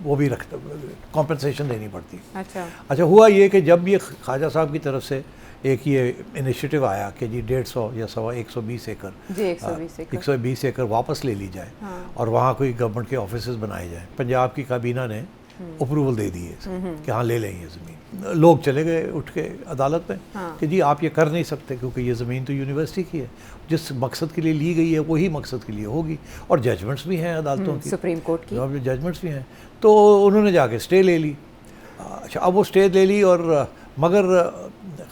वो भी रखता, कॉम्पनसेशन देनी पड़ती। अच्छा, हुआ ये कि जब ये ख्वाजा साहब की तरफ से एक ये इनिशिएटिव आया कि जी 150 या 120 एकड़ 120 एकड़ वापस ले ली जाए। हाँ। और वहाँ कोई गवर्नमेंट के ऑफिसेज बनाए जाए, पंजाब की काबीना ने अप्रूवल दे दी है कि हाँ ले लें ये ज़मीन। लोग चले गए उठ के अदालत में। हाँ। कि जी आप ये कर नहीं सकते, क्योंकि ये ज़मीन तो यूनिवर्सिटी की है, जिस मकसद के लिए ली गई है वही मकसद के लिए होगी, और जजमेंट्स भी हैं अदालतों की, सुप्रीम कोर्ट की जजमेंट्स भी हैं। तो उन्होंने जाके स्टे ले ली। अच्छा, अब वो स्टे ले ली, और मगर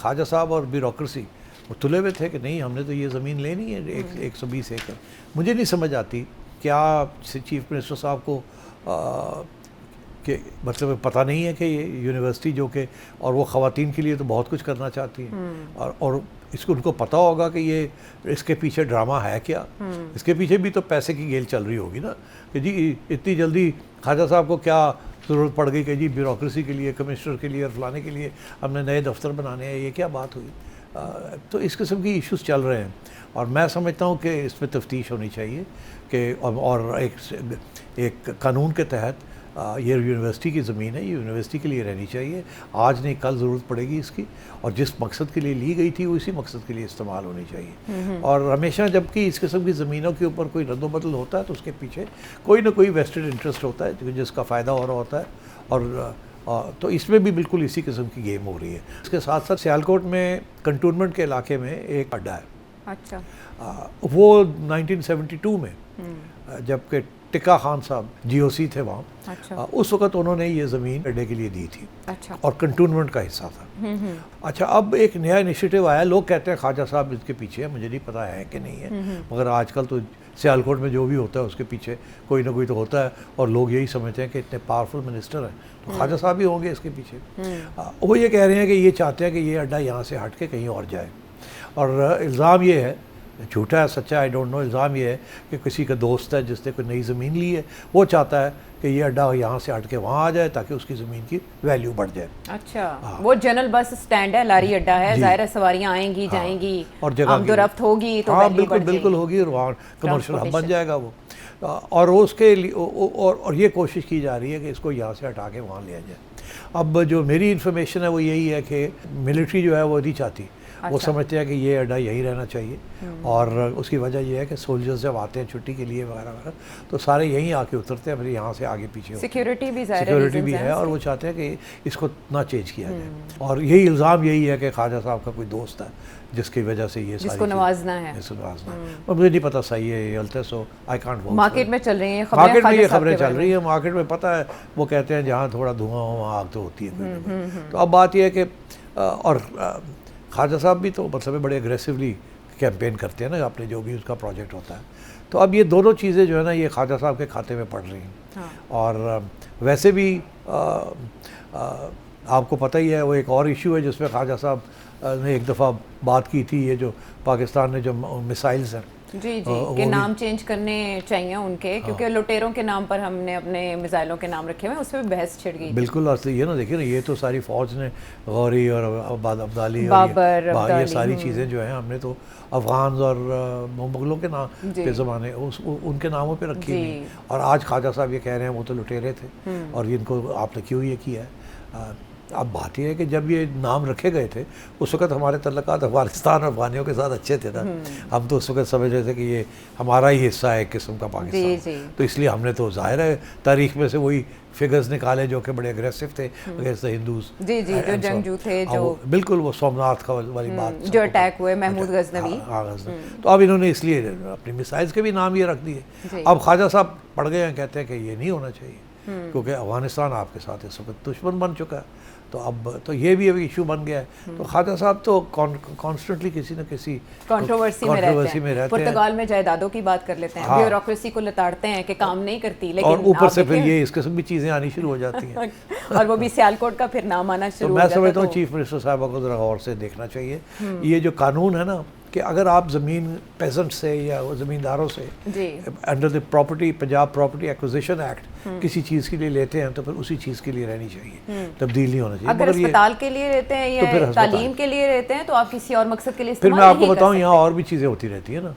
ख्वाजा साहब और ब्यूरोक्रेसी वो तुले हुए थे कि नहीं, हमने तो ये ज़मीन लेनी है 120 एकड़। मुझे नहीं समझ आती क्या चीफ मिनिस्टर साहब को कि मतलब पता नहीं है कि ये यूनिवर्सिटी जो कि, और वो ख़वातीन के लिए तो बहुत कुछ करना चाहती है, और इसको उनको पता होगा कि ये इसके पीछे ड्रामा है क्या। इसके पीछे भी तो पैसे की गेल चल रही होगी ना, कि जी इतनी जल्दी ख्वाजा साहब को क्या ज़रूरत पड़ गई कि जी ब्यूरोक्रेसी के लिए, कमिश्नर के लिए और फलाने के लिए हमने नए दफ्तर बनाने हैं, ये क्या बात हुई। तो इस किस्म की इश्यूज़ चल रहे हैं, और मैं समझता हूँ कि इसमें तफ्तीश होनी चाहिए कि, और एक कानून के तहत ये यूनिवर्सिटी की ज़मीन है, ये यूनिवर्सिटी के लिए रहनी चाहिए, आज नहीं कल ज़रूरत पड़ेगी इसकी, और जिस मकसद के लिए ली गई थी उसी मकसद के लिए इस्तेमाल होनी चाहिए। और हमेशा जबकि इस किस्म की ज़मीनों के ऊपर कोई रद्दोबदल होता है तो उसके पीछे कोई ना कोई वेस्टेड इंटरेस्ट होता है जिसका फ़ायदा हो रहा होता है, और तो इसमें भी बिल्कुल इसी किस्म की गेम हो रही है। इसके साथ साथ सियालकोट में कंटोनमेंट के इलाके में एक अड्डा है। अच्छा। वो 1972 में जबकि टिक्का खान साहब GOC थे वहाँ। अच्छा। उस वक़्त उन्होंने ये ज़मीन अड्डे के लिए दी थी। अच्छा। और कंटोनमेंट का हिस्सा था। अच्छा, अब एक नया इनिशिएटिव आया, लोग कहते हैं ख्वाजा साहब इसके पीछे है, मुझे नहीं पता है कि नहीं है, मगर आजकल तो सियालकोट में जो भी होता है उसके पीछे कोई ना कोई तो होता है, और लोग यही समझते हैं कि इतने पावरफुल मिनिस्टर हैं तो ख्वाजा साहब ही होंगे इसके पीछे। वो ये कह रहे हैं कि ये चाहते हैं कि ये अड्डा यहाँ से हट के कहीं और जाए, और इल्ज़ाम ये है झूठा है सच्चा आई डोंट नो, इल्ज़ाम ये है कि किसी का दोस्त है जिसने कोई नई ज़मीन ली है, वो चाहता है कि ये अड्डा यहाँ से हट के वहाँ आ जाए ताकि उसकी ज़मीन की वैल्यू बढ़ जाए। अच्छा, वो जनरल बस स्टैंड है, लारी अड्डा है, जाहिर है सवारियाँ आएंगी जाएंगी और जगह आमदोरफ्त होगी तो हाँ वैल्यू बिल्कुल बढ़ बिल्कुल जाएगी। होगी और वहाँ कमर्शियल हब बन जाएगा वो। और उसके लिए और ये कोशिश की जा रही है कि इसको यहाँ से हटा के वहाँ लिया जाए। अब जो मेरी इन्फॉर्मेशन है वो यही है कि मिलिट्री जो है वो नहीं चाहती, वो समझते हैं कि ये अड्डा यहीं रहना चाहिए। और उसकी वजह यह है कि सोल्जर्स जब आते हैं छुट्टी के लिए वगैरह वगैरह तो सारे यहीं आके उतरते हैं, फिर यहाँ से आगे पीछे सिक्योरिटी भी सिक्योरिटी भी है और वो चाहते हैं कि इसको ना चेंज किया जाए। और यही इल्ज़ाम यही है कि ख्वाजा साहब का कोई दोस्त है जिसकी वजह से ये जिसको नवाजना है, और मुझे नहीं पता सही है ये गलत है, सो आई कांट वोट। मार्केट में चल रही हैं मार्केट में ये खबरें चल रही है, मार्केट में पता है वो कहते हैं जहाँ थोड़ा धुआं हो वहाँ आग तो होती है। तो अब बात यह है कि और ख्वाजा साहब भी तो मतलब बड़े एग्रेसिवली कैंपेन करते हैं ना अपने जो भी उसका प्रोजेक्ट होता है। तो अब ये दोनों चीज़ें जो है ना ये ख्वाजा साहब के खाते में पड़ रही हैं। और वैसे भी आपको पता ही है वो एक और इशू है जिसमें ख्वाजा साहब ने एक दफ़ा बात की थी, ये जो पाकिस्तान ने जो मिसाइल्स हैं जी के नाम चेंज करने चाहिए उनके, क्योंकि लुटेरों के नाम पर हमने अपने मिसाइलों के नाम रखे हुए हैं, उस पर बहस छिड़ गई। बिल्कुल, और ये ना देखिए ना ये तो सारी फ़ौज ने गौरी और अब्दाली बाबर और ये सारी चीज़ें जो हैं हमने तो अफ़गान और मुगलों के नाम के ज़माने उनके नामों पे रखी हुई। और आज ख्वाजा साहब ये कह रहे हैं वो तो लुटेरे थे और इनको आपने क्यों ये किया है। अब बात यह है कि जब ये नाम रखे गए थे उस वक्त हमारे तल्लुकात अफगानिस्तान और अफगानियों के साथ अच्छे थे ना, हम तो उस वक्त समझ रहे थे कि ये हमारा ही हिस्सा है एक किस्म का पाकिस्तान। तो इसलिए हमने तो जाहिर है तारीख में से वही फिगर्स निकाले जो कि बड़े अग्रेसिव थे अगेंस्ट द हिंदूज। जी जी, जो जंगजू थे, जो बिल्कुल वो सोमनाथ का वाली बात जो अटैक हुए महमूद गजनवी। तो अब इन्होंने इसलिए अपनी मिसाइल्स के भी नाम ये रख दिए। अब ख्वाजा साहब पड़ गए हैं, कहते हैं कि ये नहीं होना चाहिए क्योंकि अफगानिस्तान आपके साथ इस वक्त दुश्मन बन चुका है। तो अब तो ये भी अभी इशू बन गया है। तो ख्वाजा साहब तो कॉन्स्टेंटली किसी न किसी कंट्रोवर्सी में रहते हैं। पुर्तगाल में जायदादों की बात कर लेते हैं, ब्यूरोक्रेसी को लताड़ते हैं कि काम नहीं करती, लेकिन और ऊपर से फिर ये इस किस्म की चीज़ें आनी शुरू हो जाती हैं और वो भी सियालकोट का फिर नाम आना शुरू हो जाता है। तो मैं समझता हूँ चीफ मिनिस्टर साहब को ज़रा गौर से देखना चाहिए। ये जो कानून है ना कि अगर आप ज़मीन पेजेंट से या ज़मींदारों से under the property Punjab property acquisition act किसी चीज़ के लिए लेते हैं तो फिर उसी चीज़ के लिए रहनी चाहिए, तब्दील नहीं होना चाहिए। अगर अस्पताल के लिए रहते हैं या तालीम के लिए रहते हैं तो आप किसी और मकसद के लिए फिर मैं आपको बताऊं यहाँ और भी चीज़ें होती रहती है ना।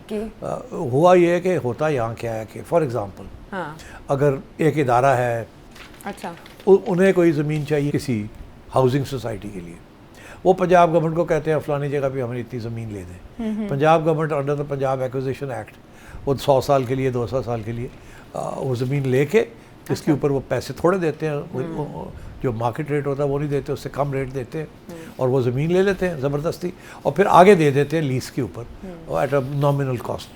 हुआ ये है कि होता यहाँ क्या है कि फॉर एग्ज़ाम्पल अगर एक इदारा है, अच्छा उन्हें कोई ज़मीन चाहिए किसी हाउसिंग सोसाइटी के लिए, वो पंजाब गवर्नमेंट को कहते हैं फलानी जगह पे हमें इतनी ज़मीन ले दें। Punjab government under the Punjab acquisition act वो 100 साल के लिए 200 साल के लिए वो ज़मीन लेके इसके ऊपर वो पैसे थोड़े देते हैं, जो मार्केट रेट होता है वो नहीं देते, उससे कम रेट देते हैं और वो ज़मीन ले लेते हैं ज़बरदस्ती और फिर आगे दे देते हैं लीज़ के ऊपर एट अ नॉमिनल कॉस्ट,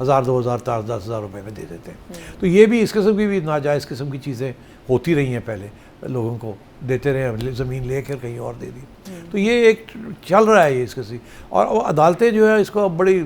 1000 2000 10,000 रुपये में दे देते हैं। तो ये भी इस किस्म की भी नाजायज़ किस्म की चीज़ें होती रही हैं, पहले लोगों को देते रहे, ज़मीन लेकर कहीं और दे दी। तो ये एक चल रहा है ये इसके सी। और अदालतें जो है इसको बड़ी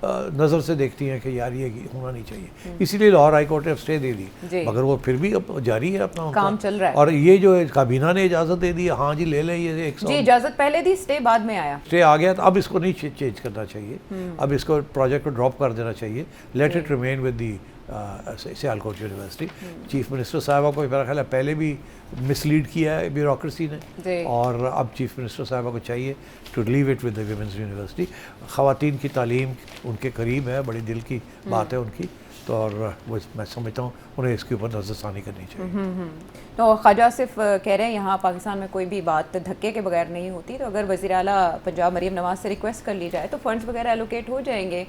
नज़र से देखती हैं कि यार ये होना नहीं चाहिए, इसीलिए लाहौर हाई कोर्ट ने स्टे दे दी, मगर वो फिर भी अब जारी है अपना काम चल रहा है। और ये जो काबीना ने इजाज़त दे दी, हाँ जी ले लें, ये इजाज़त पहले दी, स्टे बाद में आया, स्टे आ गया। तो अब इसको नहीं चेंज करना चाहिए, अब इसको प्रोजेक्ट को ड्रॉप कर देना चाहिए, let it remain with the Sialkot university. Chief minister साहबा को मेरा ख्याल है पहले भी मिसलीड किया है ब्यूरोक्रेसी ने, और अब चीफ मिनिस्टर साहबा को चाहिए to leave it with the women's university. ख़वातीन की तालीम उनके करीब है, बड़ी दिल की बात है उनकी, तो और वो मैं समझता हूँ उन्हें इसके ऊपर नज़रसानी करनी चाहिए। तो ख्वाजा सिर्फ कह रहे हैं यहाँ पाकिस्तान में कोई भी बात धक्के के बगैर नहीं होती, तो अगर वज़ीर आला पंजाब मरीम नवाज़ से रिक्वेस्ट कर ली जाए तो फ़ंड्स वगैरह एलोकेट हो जाएंगे।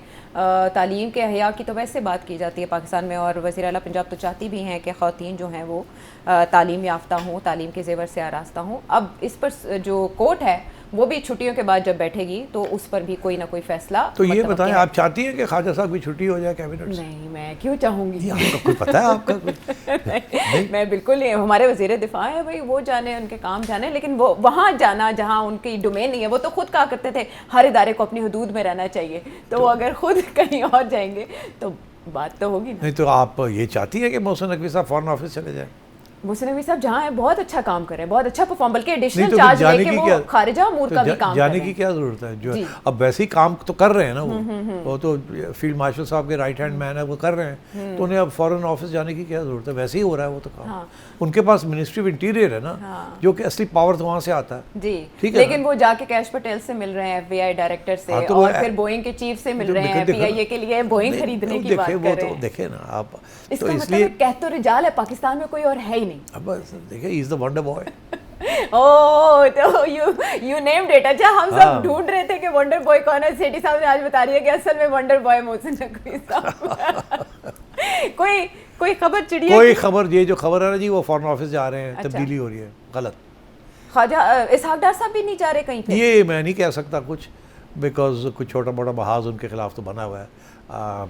तालीम के अहया की तो वैसे बात की जाती है पाकिस्तान में, और वज़ीर आला पंजाब तो चाहती भी हैं कि ख़वातीन जो हैं वो तालीम याफ्ता हों, तालीम के ज़ेवर से आरास्ता हों। अब इस पर जो कोर्ट है वो भी छुट्टियों के बाद जब बैठेगी तो उस पर भी कोई ना कोई फैसला। तो ये बताएं, आप चाहती हैं कि ख्वाजा साहब की छुट्टी हो जाए कैबिनेट से? नहीं, मैं क्यों चाहूँगी, आपको कोई पता है आपका नहीं, मैं बिल्कुल नहीं। हमारे वज़ीर दिफा है भाई, वो जाने, उनके काम जाने, लेकिन वो वहाँ जाना जहाँ उनकी डोमेन नहीं है, वो तो खुद कहा करते थे हर इदारे को अपनी हदूद में रहना चाहिए, तो वो अगर खुद कहीं और जाएंगे तो बात तो होगी ना। नहीं तो आप ये चाहती है कि मोहसिन नकवी साहब फॉरेन ऑफिस चले जाए? मोहसिन नकवी साहब जहाँ हैं बहुत अच्छा काम कर रहे हैं, बहुत अच्छा परफॉर्म, बल्कि नहीं एडिशनल तो चार्ज जाने लेके की वो क्या खारिजा अमूर तो का भी काम कर जाने रहे की हैं। क्या ज़रूरत है, जो जी। अब वैसे ही काम तो कर रहे हैं ना वो तो फील्ड मार्शल साहब के राइट हैंड मैन है, वो कर रहे हैं, तो उन्हें अब फॉरेन ऑफिस जाने की क्या ज़रूरत है, वैसे ही हो रहा है वो तो काम। हाँ। उनके पास मिनिस्ट्री ऑफ इंटीरियर है ना, जो कि असली पावर तो वहाँ से आता है। जी, ठीक है लेकिन वो जाके कैश पटेल से मिल रहे हैं, FBI डायरेक्टर से, हाँ, तो और वो फिर बोइंग के चीफ से मिल जो रहे हैं, देखो- PIA के लिए बोइंग नहीं, खरीदने वो की बात देखे, कर वो रहे तो हैं। देखे ना आप, इसका तो मतलब इसलिए है कहतो रिजाल है, पाकिस्तान में कोई और है ही नहीं। अब बस देखिए, he is the wonder boy. Oh, तो यू नेम्ड इट। अच्छा, हम हाँ। सब ढूंढ रहे थे कि वंडर बॉय कौन है, सेठी साहब ने आज बता रही है कि असल में वंडर बॉय मोहसिन नकवी साहब। कोई खबर चिड़िया कोई की? खबर, ये जो खबर है ना जी, वो फॉरेन ऑफिस जा रहे हैं, अच्छा। तब्दीली हो रही है, गलत। ख्वाजा इसहाक डार साहब भी नहीं जा रहे कहीं पे? ये मैं नहीं कह सकता कुछ, बिकॉज कुछ छोटा मोटा महाज उनके खिलाफ तो बना हुआ है।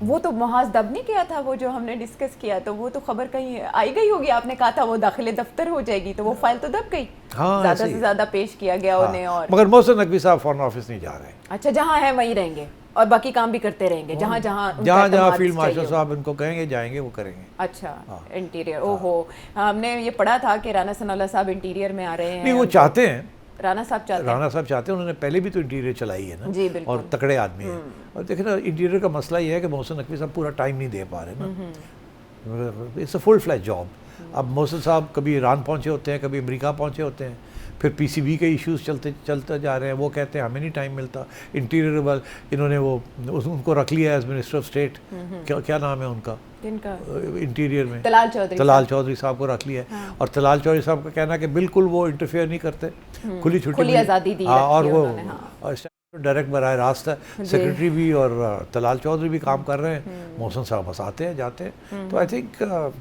वो तो महाज दब नहीं किया था, वो जो हमने डिस्कस किया, तो वो तो खबर कहीं आई गई होगी, आपने कहा था वो दाखिले दफ्तर हो जाएगी, तो वो फाइल तो दब गई। हाँ, ज्यादा ऐसे ही से है। ज्यादा पेश किया गया उन्हें। और मगर मोहसिन नकवी साहब फॉरेन ऑफिस नहीं जा रहे। अच्छा, जहाँ है वहीं रहेंगे और बाकी काम भी करते रहेंगे, जहाँ जहाँ उनका जहाँ एतमाद फील्ड मार्शल चाहिए। साहब इनको कहेंगे जाएंगे, वो करेंगे। अच्छा, इंटीरियर, ओहो, हमने ये पढ़ा था कि राना सनाउल्लाह साहब इंटीरियर में आ रहे हैं। नहीं, वो चाहते हैं, राना साहब चाहते हैं। राणा साहब चाहते हैं, उन्होंने पहले भी तो इंटीरियर चलाई है ना। जी, बिल्कुल। और तकड़े आदमी हैं। और देखिए ना, इंटीरियर का मसला ये है कि मोहसिन नकवी साहब पूरा टाइम नहीं दे पा रहे ना। It's a full flash job. अब मोहसिन साहब कभी ईरान पहुंचे होते हैं, कभी अमेरिका पहुंचे होते हैं, फिर PCB के इश्यूज चलते जा रहे हैं, वो कहते हैं हमें नहीं टाइम मिलता। इंटीरियर वाल इन्होंने उनको रख लिया एज मिनिस्टर ऑफ स्टेट, क्या नाम है उनका जिनका इंटीरियर में, तलाल चौधरी तलाल चौधरी साहब को रख लिया है। और तलाल चौधरी साहब का कहना है कि बिल्कुल वो इंटरफेयर नहीं करते, खुली छुट्टी खुली मिली। आज़ादी दी हाँ, और रखी है वो उन्होंने, हाँ। डायरेक्ट बराह रास्त है, सेक्रेटरी भी और तलाल चौधरी भी काम कर रहे हैं। मोहसिन साहब बस आते हैं जाते हैं। तो आई थिंक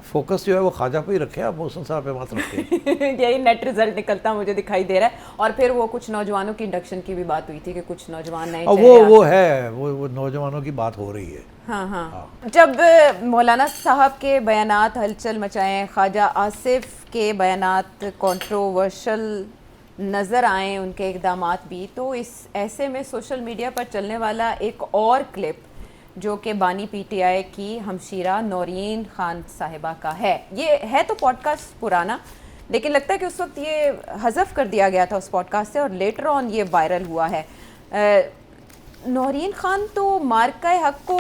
फोकस जो है वो ख्वाजा पे ही रखे, आप मोहसिन साहब पे मत रखें। यही नेट रिजल्ट निकलता मुझे दिखाई दे रहा है। और फिर वो कुछ नौजवानों की इंडक्शन की भी बात हुई थी कि कुछ नौजवान नए और चेहरे वो है, वो नौजवानों की बात हो रही है। हाँ हाँ। जब मौलाना साहब के बयानात हलचल मचाएं, ख्वाजा आसिफ के बयानात कंट्रोवर्शियल नज़र आए, उनके इक़दामात भी, तो इस ऐसे में सोशल मीडिया पर चलने वाला एक और क्लिप जो कि बानी PTI की हमशीरा नौरीन खान साहिबा का है, ये है तो पॉडकास्ट पुराना, लेकिन लगता है कि उस वक्त ये हज़फ कर दिया गया था उस पॉडकास्ट से और लेटर ऑन ये वायरल हुआ है। नौरीन खान तो मार्का हक को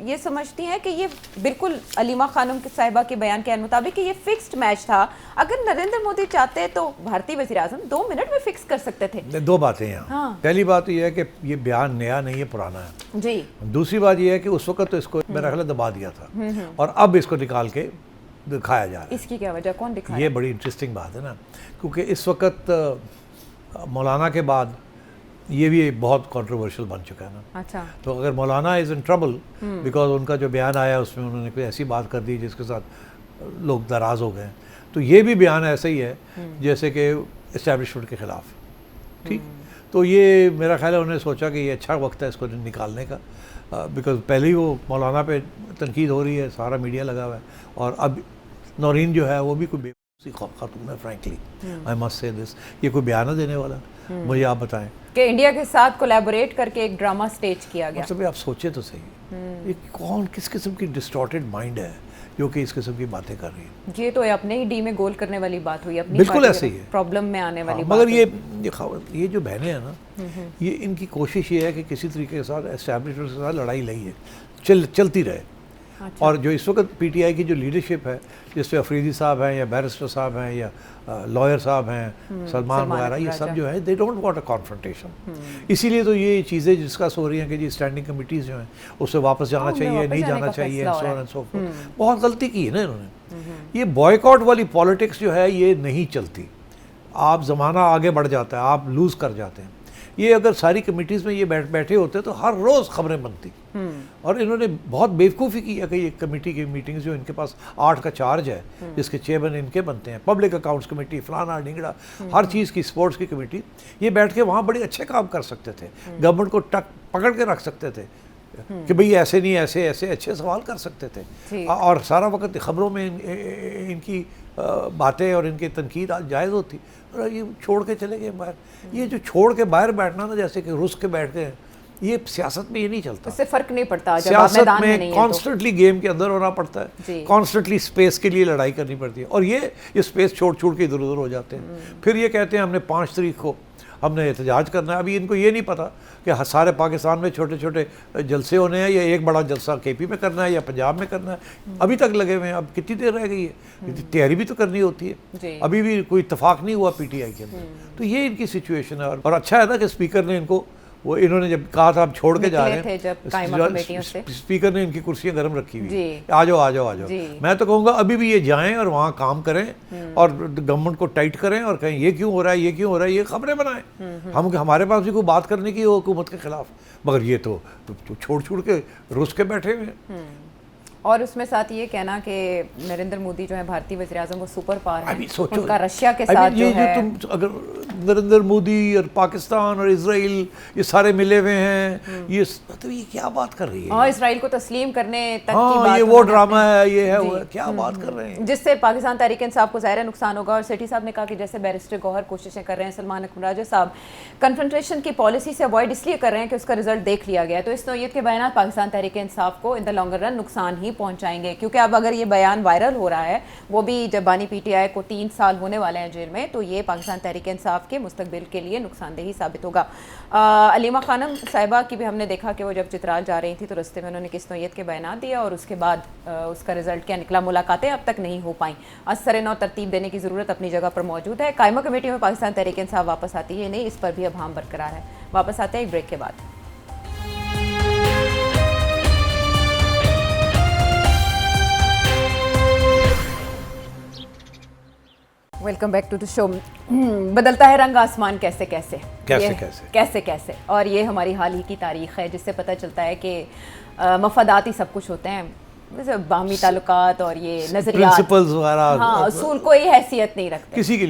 ये समझती हैं कि ये बिल्कुल अलीमा खानम के साहिबा के बयान के मुताबिक कि ये फिक्स्ड मैच था। अगर नरेंद्र मोदी चाहते तो भारतीय वज़ीर आज़म 2 मिनट में फिक्स कर सकते थे। दो बातें यहाँ। हाँ। पहली बात तो ये है कि ये बयान नया नहीं है, पुराना है। जी। दूसरी बात ये है कि उस वक्त तो इसको मेरा ख्याल है दबा दिया था और अब इसको निकाल के दिखाया जा रहा है। इसकी क्या वजह, कौन दिखा ये बड़ी इंटरेस्टिंग बात है ना, क्योंकि इस वक्त मौलाना के बाद ये भी बहुत कंट्रोवर्शियल बन चुका है ना। अच्छा। तो अगर मौलाना इज़ इन ट्रबल बिकॉज उनका जो बयान आया उसमें उन्होंने कोई ऐसी बात कर दी जिसके साथ लोग नाराज़ हो गए, तो ये भी बयान ऐसा ही है जैसे कि इस्टेब्लिशमेंट के ख़िलाफ़। ठीक, तो ये मेरा ख्याल है उन्होंने सोचा कि ये अच्छा वक्त है इसको निकालने का, बिकॉज पहले ही वो मौलाना पे तनकीद हो रही है, सारा मीडिया लगा हुआ है, और अब नौरीन जो है वो भी कोई बेवकूफ़ी खातून है, frankly I must say this. ये कोई बयान देने वाला, मुझे आप बताएं कि इंडिया के साथ कोलैबोरेट करके एक ड्रामा स्टेज किया गया। मतलब आप सोचे तो सही, ये कौन किस किस्म की डिस्टॉर्टेड माइंड है जो कि इस किस्म की बातें कर रही है। ये तो अपने ही डी में गोल करने वाली बात हुई, अपनी बिल्कुल पार्टी ऐसे ही है, प्रॉब्लम में आने वाली बात मगर हुई। ये जो बहनें हैं ना, ये इनकी कोशिश ये है कि किसी तरीके के साथ एस्टैब्लिशमेंट के साथ लड़ाई लड़ी है, चलती रहे। अच्छा। और जो इस वक्त PTI की जो लीडरशिप है, जिसमें अफरीदी साहब हैं या बैरिस्टर साहब हैं या लॉयर साहब हैं, सलमान वगैरह, ये सब जो है they don't want a confrontation. इसीलिए तो ये चीज़ें डिस्कस हो रही हैं कि जी स्टैंडिंग कमिटीज़ जो हैं उससे वापस जाना चाहिए, नहीं जाना चाहिए, so on and so fourth. बहुत गलती की है ना इन्होंने। ये बॉयकॉट वाली पॉलिटिक्स जो है ये नहीं चलती, आप ज़माना आगे बढ़ जाता है, आप लूज़ कर जाते हैं। ये अगर सारी कमिटीज़ में ये बैठे होते तो हर रोज़ खबरें बनती। और इन्होंने बहुत बेवकूफ़ी की है कि ये कमेटी की मीटिंग्स जो इनके पास 8 का चार्ज है, जिसके चेयरमैन इनके बनते हैं, पब्लिक अकाउंट्स कमेटी, फलाना ढिंगड़ा, हर चीज़ की, स्पोर्ट्स की कमेटी, ये बैठ के वहाँ बड़े अच्छे काम कर सकते थे, गवर्नमेंट को पकड़ के रख सकते थे कि भाई ऐसे नहीं, ऐसे ऐसे अच्छे सवाल कर सकते थे। और सारा वक्त खबरों में इनकी बातें और इनकी तनकीद जायज़ होती, और ये छोड़ के चले गए बाहर। ये जो छोड़ के बाहर बैठना ना, जैसे कि रुस के बैठ गए, ये सियासत में ये नहीं चलता। उससे फर्क नहीं पड़ता जब आप सियासत मैदान में में नहीं है तो। कॉन्स्टेंटली गेम के अंदर होना पड़ता जी। है, कॉन्स्टेंटली स्पेस के लिए लड़ाई करनी पड़ती है, और ये स्पेस छोड़ के इधर उधर हो जाते हैं। फिर ये कहते हैं हमने 5 तारीख को हमने एहतजाज करना है। अभी इनको ये नहीं पता कि सारे पाकिस्तान में छोटे छोटे जलसे होने हैं, या एक बड़ा जलसा केपी में करना है या पंजाब में करना है। अभी तक लगे हुए हैं, अब कितनी देर रह गई है, तैयारी भी तो करनी होती जी। है। अभी भी कोई इत्तेफाक नहीं हुआ पीटीआई के अंदर। तो ये इनकी सिचुएशन है। और अच्छा है ना कि स्पीकर ने इनको, वो इन्होंने जब कहा था आप छोड़ के जा रहे थे जब कायमा कमेटियों से, स्पीकर ने इनकी कुर्सियां गर्म रखी हुई, जी। आ जाओ आ जाओ आ जाओ। मैं तो कहूँगा अभी भी ये जाएं और वहाँ काम करें और गवर्नमेंट को टाइट करें और कहें ये क्यों हो रहा है, ये क्यों हो रहा है, ये खबरें बनाएं। हमारे पास भी कोई बात करने की हो हुकूमत के खिलाफ, मगर ये तो छोड़ के रुस के बैठे हुए हैं। और उसमें साथ ये कहना कि नरेंद्र मोदी जो है भारतीय वज़ीर-ए-आज़म वो सुपर पावर है, अभी सोचो उनका रशिया के साथ जो है, तुम अगर नरेंद्र मोदी और पाकिस्तान और इजराइल ये सारे मिले हुए हैं, ये तो ये क्या बात कर रही है? हाँ, इसराइल को तस्लीम करने तक की हाँ, बात ये वो ड्रामा है, ये है वो है, क्या बात कर रहे हैं? जिससे पाकिस्तान तहरीक इंसाफ को ज़ाहिर नुकसान होगा। और सेठी साहब ने कहा कि जैसे बैरिस्टर गौहर कोशिशें कर रहे हैं, सलमान अकमराजा साहब कन्फ्रंटेशन की पॉलिसी से अवॉइड इसलिए कर रहे हैं कि उसका रिजल्ट देख लिया गया है। तो इस नौयत के बयान पाकिस्तान तहरीक इंसाफ को इन द लॉन्गर रन नुकसान ही पहुंचाएंगे, क्योंकि अब अगर ये बयान वायरल हो रहा है, वो भी जब बानी पीटीआई को 3 साल होने वाले हैं जेल में, तो ये पाकिस्तान तहरीक इंसाफ के मुस्तकबिल के लिए नुकसानदेही साबित होगा। अलीमा खानम साहिबा की भी हमने देखा कि वो जब चित्राल जा रही थी तो रस्ते में उन्होंने किस नौयत के बयान दिया और उसके बाद उसका रिजल्ट क्या निकला। मुलाकातें अब तक नहीं हो पाई। असर नौ तरतीब देने की ज़रूरत अपनी जगह पर मौजूद है। कायमा कमेटी में पाकिस्तान तहरीक इंसाफ वापस आती है नहीं, इस पर भी अब हम बरकरार है। वापस आते हैं एक ब्रेक के बाद। Welcome back to the show. बदलता है रंग आसमान कैसे कैसे कैसे कैसे, और ये हमारी हाल ही की तारीख है जिससे पता चलता है कि मफादात ही सब कुछ होते हैं, जैसे बाहमी ताल्लुकात और ये नजरियात, प्रिंसिपल्स वगैरह, हाँ, असूल कोई हैसियत नहीं रखते, किसी के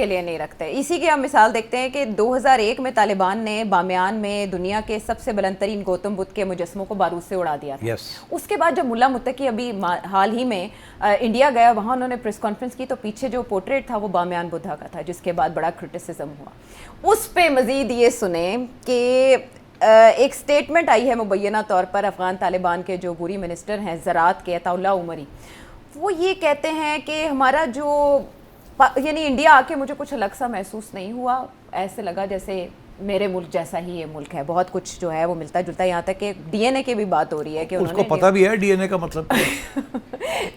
लिए नहीं रखते। इसी की हम मिसाल देखते हैं कि 2001 में तालिबान ने बामियान में दुनिया के सबसे बुलंद तरीन गौतम बुद्ध के मुजस्मों को बारूद से उड़ा दिया था। उसके बाद जब मुल्ला मुत्तकी अभी हाल ही में इंडिया गया, वहाँ उन्होंने प्रेस कॉन्फ्रेंस की तो पीछे जो पोर्ट्रेट था वो बामियान बुद्धा का था, जिसके बाद बड़ा क्रिटिसिज्म हुआ। उस पे मजीद ये सुने कि एक स्टेटमेंट आई है मुबैना तौर पर अफ़गान तालिबान के जो बुरी मिनिस्टर हैं ज़राअत के अताउल्ला उमरी, वो ये कहते हैं कि हमारा जो यानी इंडिया आके मुझे कुछ अलग सा महसूस नहीं हुआ, ऐसे लगा जैसे मेरे मुल्क जैसा ही ये मुल्क है, बहुत कुछ जो है वो मिलता जुलता है। यहाँ तक कि डीएनए की भी बात हो रही है कि उसको पता भी है डीएनए का मतलब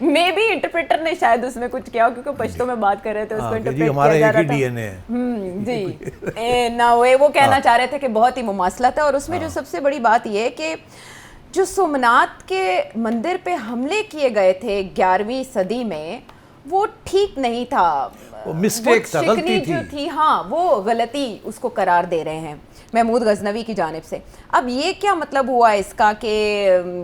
मे बी इंटरप्रेटर ने शायद उसमें कुछ किया, क्योंकि पश्तो में बात कर रहे थे, उसको इंटरप्रेट हमारा किया जा एक रहा ही था। डीएनए है जी ना, वो कहना चाह रहे थे कि बहुत ही मुमासलत है। और उसमें जो सबसे बड़ी बात ये है कि जो सोमनाथ के मंदिर पे हमले किए गए थे 11वीं सदी में, वो ठीक नहीं था, वो मिस्टेक था, गलती थी। हाँ, वो गलती उसको करार दे रहे हैं महमूद गजनवी की जानिब से। अब ये क्या मतलब हुआ इसका कि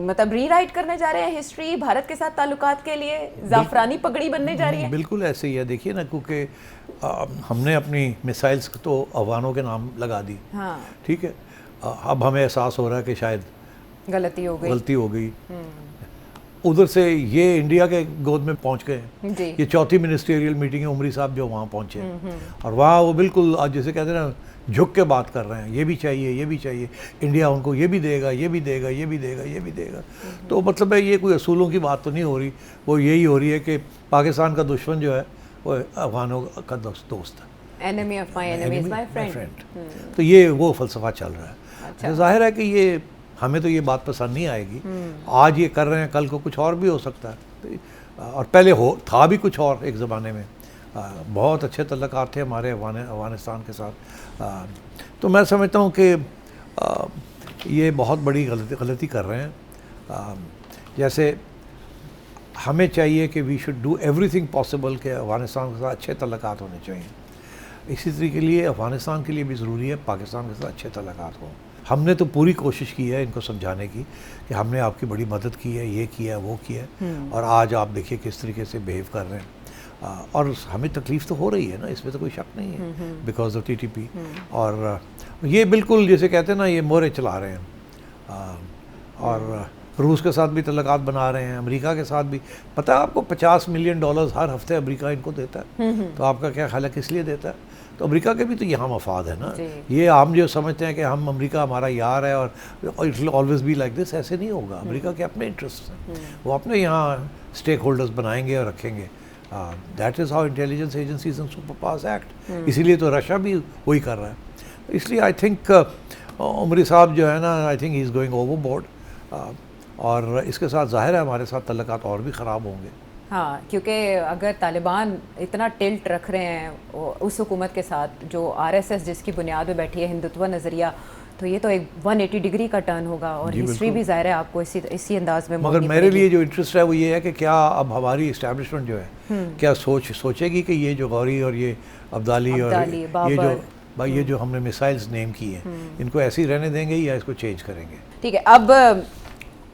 मतलब रीराइट करने जा रहे हैं हिस्ट्री, भारत के साथ ताल्लुकात के लिए जाफरानी पगड़ी बनने जा रही है? बिल्कुल ऐसे ही है। देखिए ना, क्योंकि हमने अपनी मिसाइल्स तो अफगानों के नाम लगा दी, हाँ, ठीक है। अब हमें एहसास हो रहा है कि शायद गलती हो गई। उधर से ये इंडिया के गोद में पहुंच गए। ये चौथी मिनिस्टेरियल मीटिंग है, उमरी साहब जो वहाँ पहुंचे और वहाँ वो बिल्कुल आज जैसे कहते हैं ना, झुक के बात कर रहे हैं, ये भी चाहिए, ये भी चाहिए, इंडिया उनको ये भी देगा, ये भी देगा, ये भी देगा, ये भी देगा। तो मतलब है ये कोई असूलों की बात तो नहीं हो रही, वो यही हो रही है कि पाकिस्तान का दुश्मन जो है वो अफगानों का दोस्त है, enemy of my enemy is my friend. तो ये वो फ़लसफ़ा चल रहा है। अच्छा। जाहिर है कि ये हमें तो ये बात पसंद नहीं आएगी। आज ये कर रहे हैं, कल को कुछ और भी हो सकता है, और पहले था भी कुछ और एक ज़माने में। बहुत अच्छे तल्लुकात थे हमारे अफगानिस्तान के साथ। तो मैं समझता हूँ कि ये बहुत बड़ी गलती कर रहे हैं। जैसे हमें चाहिए कि we should do everything possible कि अफगानिस्तान के साथ अच्छे तल्लुकात होने चाहिए। इसी तरीके के लिए अफगानिस्तान के लिए भी ज़रूरी है पाकिस्तान के साथ अच्छे तल्लुकात हों। हमने तो पूरी कोशिश की है इनको समझाने की कि हमने आपकी बड़ी मदद की है, ये किया, वो किया, और आज आप देखिए किस तरीके से बिहेव कर रहे हैं। और हमें तकलीफ़ तो हो रही है ना, इसमें तो कोई शक नहीं है, बिकॉज ऑफ TTP। और ये बिल्कुल जैसे कहते हैं ना, ये मोहरे चला रहे हैं। और रूस के साथ भी तल्लुकात बना रहे हैं, अमेरिका के साथ भी। पता है आपको $50 मिलियन हर हफ्ते अमेरिका इनको देता है। तो आपका क्या ख्याल है किस लिए देता है? तो अमेरिका के भी तो यहाँ मफाद है ना। जी। ये हम जो समझते हैं कि हम अमेरिका हमारा यार है और it will always be like this, ऐसे नहीं होगा। अमेरिका के अपने इंटरेस्ट हैं, वो अपने यहाँ स्टेक होल्डर्स बनाएंगे और रखेंगे। That is how intelligence agencies and super powers act. इसीलिए तो रशिया भी वही कर रहा है। इसलिए आई थिंक उमरी साहब जो है ना, I think he is going overboard, और इसके साथ ज़ाहिर है हमारे साथ तल्लुकात और भी ख़राब होंगे। हाँ, क्योंकि अगर तालिबान इतना टिल्ट रख रहे हैं उस हुकूमत के साथ जो आरएसएस जिसकी बुनियाद पे बैठी है, हिंदुत्व नज़रिया, तो ये तो एक 180 डिग्री का टर्न होगा और हिस्ट्री भी ज़ाहिर है आपको इसी अंदाज में। मगर मेरे लिए जो इंटरेस्ट है वो ये है कि क्या अब हमारी इस्टेब्लिशमेंट जो है क्या सोचेगी कि ये जो गौरी और ये अब्दाली और ये जो हमने मिसाइल्स नेम की हैं इनको ऐसे ही रहने देंगे या इसको चेंज करेंगे। ठीक है, अब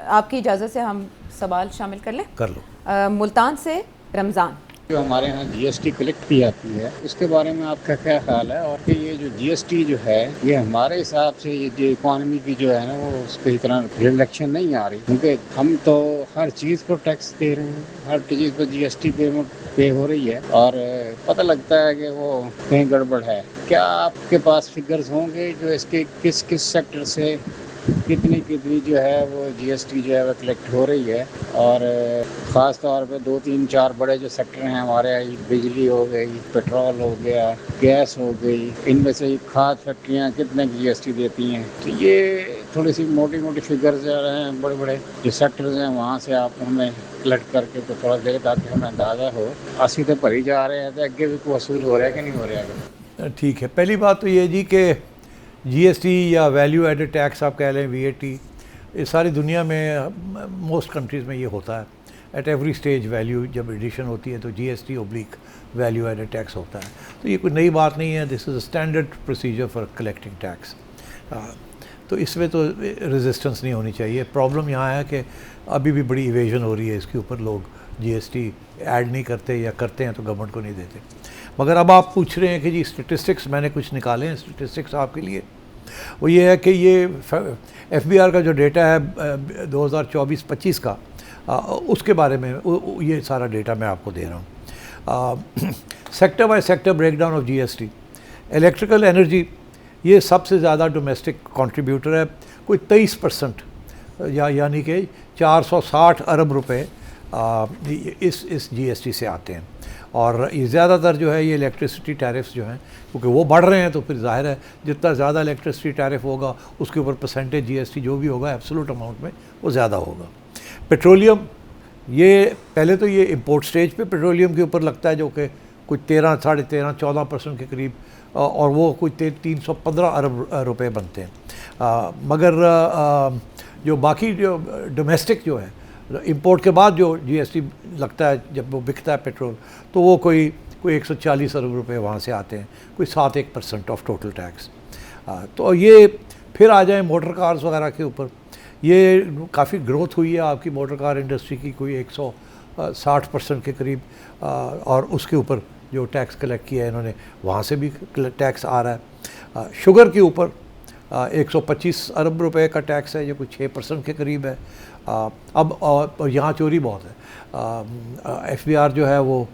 आपकी इजाज़त से हम सवाल शामिल कर लें। कर लो। मुल्तान से रमज़ान, जो हमारे यहाँ जीएसटी कलेक्ट की जाती है उसके बारे में आपका क्या ख्याल है, और कि ये जो जीएसटी जो है ये हमारे हिसाब से ये जो इकॉनमी की जो है ना वो उस पर इतना रिफ्लेक्शन नहीं आ रही, क्योंकि हम तो हर चीज़ को टैक्स दे रहे हैं, हर चीज़ पर जीएसटी पे हो रही है और पता लगता है कि वो कहीं गड़बड़ है। क्या आपके पास फिगर्स होंगे जो इसके किस किस सेक्टर से कितनी जो है वो जीएसटी जो है वो कलेक्ट हो रही है, और ख़ास तौर पे 2 3 4 बड़े जो सेक्टर हैं हमारे, बिजली हो गई, पेट्रोल हो गया, गैस हो गई, इनमें से खाद फैक्ट्रियाँ कितने की जीएसटी देती हैं। तो ये थोड़ी सी मोटी फिगर्स जो हैं, बड़े बड़े जो सेक्टर्स हैं वहाँ से आप हमें कलेक्ट करके तो थोड़ा देर ताकि हमें अंदाज़ा हो। 80 तो भरी जा रहे हैं, तो आगे भी वसूल हो रहा है कि नहीं हो रहा है। ठीक है, पहली बात तो ये जी कि जीएसटी या वैल्यू एडेड टैक्स आप कह लें, वीएटी, इस सारी दुनिया में मोस्ट कंट्रीज़ में ये होता है। एट एवरी स्टेज वैल्यू जब एडिशन होती है तो जीएसटी ओब्लिक वैल्यू एडेड टैक्स होता है। तो ये कोई नई बात नहीं है, this is a standard procedure for collecting tax. तो इसमें तो रेजिस्टेंस नहीं होनी चाहिए। प्रॉब्लम यहाँ है कि अभी भी बड़ी इवेजन हो रही है इसके ऊपर, लोग जीएसटी ऐड नहीं करते या करते हैं तो गवर्नमेंट को नहीं देते। मगर अब आप पूछ रहे हैं कि जी स्टेटिस्टिक्स, मैंने कुछ निकाले हैं स्टेटिस्टिक्स आपके लिए। वो ये है कि ये एफबीआर का जो डेटा है 2024-25 का, उसके बारे में ये सारा डेटा मैं आपको दे रहा हूँ। Sector by sector breakdown of GST. Electrical energy ये सबसे ज़्यादा डोमेस्टिक कंट्रीब्यूटर है, कोई 23% यानी कि 460 अरब रुपए इस जीएसटी से आते हैं। और ये ज़्यादातर जो है ये इलेक्ट्रिसिटी टैरिफ्स जो हैं, क्योंकि वो बढ़ रहे हैं तो फिर जाहिर है जितना ज़्यादा इलेक्ट्रिसिटी टैरिफ होगा उसके ऊपर परसेंटेज जीएसटी जो भी होगा एब्सोल्यूट अमाउंट में वो ज़्यादा होगा। पेट्रोलियम, ये पहले तो ये इंपोर्ट स्टेज पे पेट्रोलियम के ऊपर लगता है जो कि कुछ 13, साढ़े 13, 14% के करीब, और वो कुछ 315 अरब रुपए बनते हैं। मगर जो बाकी जो डोमेस्टिक जो है, इंपोर्ट के बाद जो जीएसटी लगता है जब वो बिकता है पेट्रोल, तो वो कोई 140 अरब रुपए वहाँ से आते हैं, कोई 7-1% ऑफ टोटल टैक्स। तो ये फिर आ जाए मोटर कार्स वगैरह के ऊपर, ये काफ़ी ग्रोथ हुई है आपकी मोटर कार इंडस्ट्री की, कोई 160% के करीब, और उसके ऊपर जो टैक्स कलेक्ट किया है इन्होंने वहाँ से भी टैक्स आ रहा है। शुगर के ऊपर 125 अरब रुपए का टैक्स है, ये कुछ 6% के करीब है। अब और यहाँ चोरी बहुत है। एफबीआर जो है वो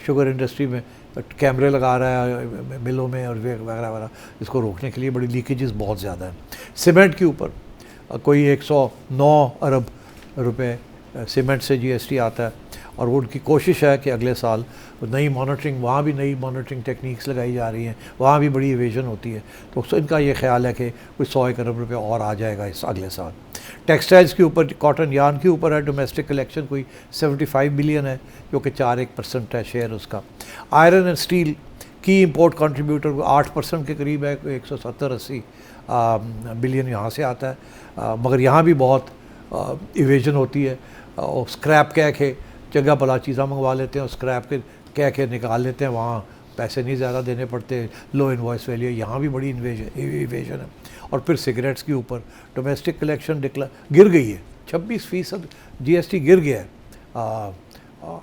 शुगर इंडस्ट्री में कैमरे लगा रहा है मिलों में और वगैरह वगैरह, इसको रोकने के लिए बड़ी लीकेजेस बहुत ज़्यादा हैं। सीमेंट के ऊपर कोई 109 अरब रुपए सीमेंट से जीएसटी आता है, और वो उनकी कोशिश है कि अगले साल नई मॉनिटरिंग, वहाँ भी नई मॉनिटरिंग टेक्निक्स लगाई जा रही हैं, वहाँ भी बड़ी इवेजन होती है। तो इनका ये ख्याल है कि कोई 100 अरब रुपये और आ जाएगा इस अगले साल। टेक्सटाइल्स के ऊपर, कॉटन यार्न के ऊपर है डोमेस्टिक कलेक्शन कोई 75 बिलियन है, जो कि 4% है शेयर उसका। आयरन एंड स्टील की इंपोर्ट कंट्रीब्यूटर 8% के करीब है, 170-80 बिलियन यहाँ से आता है। मगर यहाँ भी बहुत इवेजन होती है, और स्क्रैप कह के जगह भला चीज़ें मंगवा लेते हैं और स्क्रैप के कह के निकाल लेते हैं, वहाँ पैसे नहीं ज़्यादा देने पड़ते, लो इनवॉइस वैल्यू, यहाँ भी बड़ी इवेजन है। और फिर सिगरेट्स के ऊपर डोमेस्टिक कलेक्शन गिर गई है, 26% जीएसटी गिर गया है।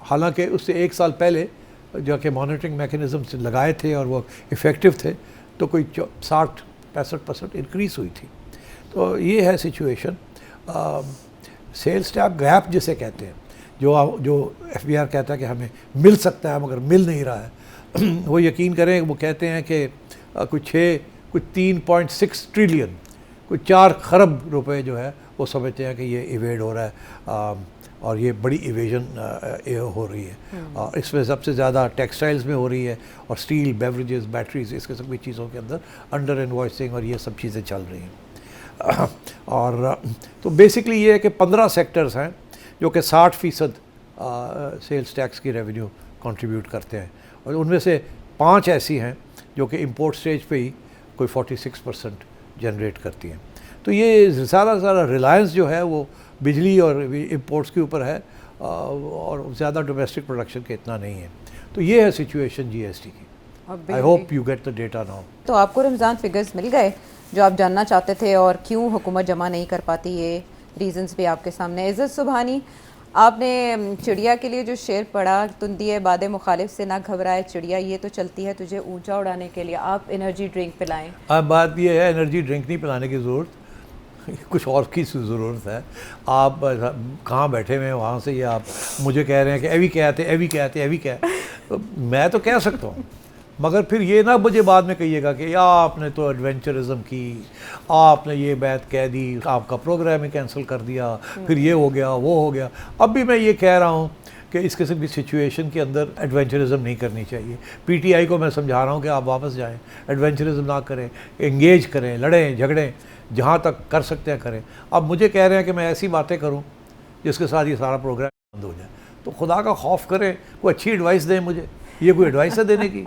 हालांकि उससे 1 साल पहले जो कि मॉनिटरिंग मैकेनिज़म्स लगाए थे और वो इफ़ेक्टिव थे, तो कोई 60-65% इंक्रीज़ हुई थी। तो ये है सिचुएशन। सेल्स टैप गैप जिसे कहते हैं, जो एफबीआर कहता है कि हमें मिल सकता है मगर मिल नहीं रहा है, वो यकीन करें, वो कहते हैं कि कुछ 3.6 ट्रिलियन, कुछ 4 खरब रुपए जो है वो समझते हैं कि ये इवेड हो रहा है, और ये बड़ी इवेजन हो रही है। और इसमें सबसे ज़्यादा टेक्सटाइल्स में हो रही है, और स्टील, बेवरेजेस, बैटरीज, इस किस्म की चीज़ों के अंदर अंडर इनवॉइसिंग और ये सब चीज़ें चल रही हैं। और तो बेसिकली ये है कि 15 सेक्टर्स हैं जो कि 60% सेल्स टैक्स की रेवेन्यू कंट्रीब्यूट करते हैं, और उनमें से 5 ऐसी हैं जो कि इंपोर्ट स्टेज पे ही कोई 46% जनरेट करती हैं। तो ये सारा रिलायंस जो है वो बिजली और इंपोर्ट्स के ऊपर है, और ज़्यादा डोमेस्टिक प्रोडक्शन के इतना नहीं है। तो ये है सिचुएशन जीएसटी की। I hope you get the data now. तो आपको रमज़ान फिगर्स मिल गए जो आप जानना चाहते थे, और क्यों हुकूमत जमा नहीं कर पाती, ये रीजंस भी आपके सामने। इज़्ज़त सुबहानी, आपने चिड़िया के लिए जो शेर पढ़ा, तुंदिए बादे मुखालिफ से ना घबराए चिड़िया, ये तो चलती है तुझे ऊंचा उड़ाने के लिए, आप एनर्जी ड्रिंक पिलाएं। अब बात ये है, एनर्जी ड्रिंक नहीं पिलाने की ज़रूरत, कुछ और की ज़रूरत है। आप कहाँ बैठे हुए हैं, वहाँ से ये आप मुझे कह रहे हैं कि एवी क्या, तो मैं तो कह सकता हूँ, मगर फिर ये ना मुझे बाद में कहिएगा कि या आपने तो एडवेंचरिज्म की, आपने ये बात कह दी, आपका प्रोग्राम ही कैंसिल कर दिया, फिर ये हो गया, वो हो गया। अब भी मैं ये कह रहा हूँ कि इस किस्म की सिचुएशन के अंदर एडवेंचरिज्म नहीं करनी चाहिए। पीटीआई को मैं समझा रहा हूँ कि आप वापस जाएं, एडवेंचरिज्म ना करें, एंगेज करें, लड़ें झगड़ें, जहाँ तक कर सकते हैं करें। अब मुझे कह रहे हैं कि मैं ऐसी बातें करूँ जिसके साथ ये सारा प्रोग्राम बंद हो जाए, तो खुदा का खौफ करें, कोई अच्छी एडवाइस दें मुझे। ये कोई एडवाइस है देने की?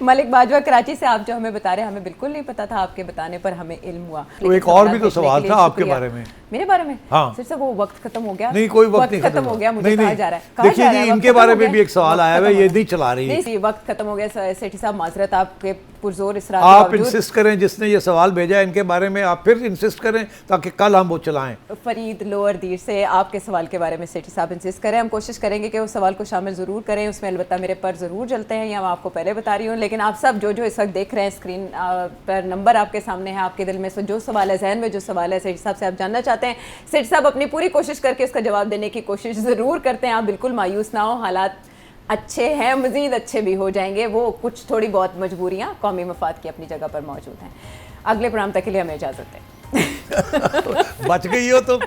मलिक बाजवा कराची से, आप जो हमें बता रहे हैं हमें बिल्कुल नहीं पता था, आपके बताने पर हमें इल्म हुआ। तो एक और भी तो सवाल था आपके बारे में। मेरे बारे में? हाँ। सिर्फ वो वक्त खत्म हो गया। नहीं, कोई वक्त नहीं खत्म हो गया, मुझे कहा जा रहा है। देखिए जी, इनके बारे में भी एक सवाल आया है, ये नहीं चला रही है। नहीं, वक्त खत्म हो गया सेठी साहब, माजरत आपके पुरजोर इसरार। आप इंसिस्ट करें, जिसने ये सवाल भेजा इनके बारे में आप फिर इंसिस्ट करें ताकि कल हम वो चलाएं। फरीद लोअर दीर से आपके सवाल के बारे में सेठी साहब इंसिस्ट करें, हम कोशिश करेंगे कि उस सवाल को शामिल ज़रूर करें, उसमें अलबत्ता मेरे पर ज़रूर जलते हैं, या मैं आपको पहले बता रही हूँ। लेकिन आप सब जो इस वक्त देख रहे हैं स्क्रीन पर, नंबर आपके सामने है, आपके दिल में जो सवाल है, जहन में जो सवाल है सेठी साहब से आप जानना चाहते हैं, सेठी साहब अपनी पूरी कोशिश करके उसका जवाब देने की कोशिश ज़रूर करते हैं। आप बिल्कुल मायूस ना हो, हालात अच्छे हैं, मज़ीद अच्छे भी हो जाएंगे। वो कुछ थोड़ी बहुत मजबूरियाँ कौमी मफाद की अपनी जगह पर मौजूद हैं। अगले प्रोग्राम तक के लिए हमें इजाज़त दें। बच गई हो तो।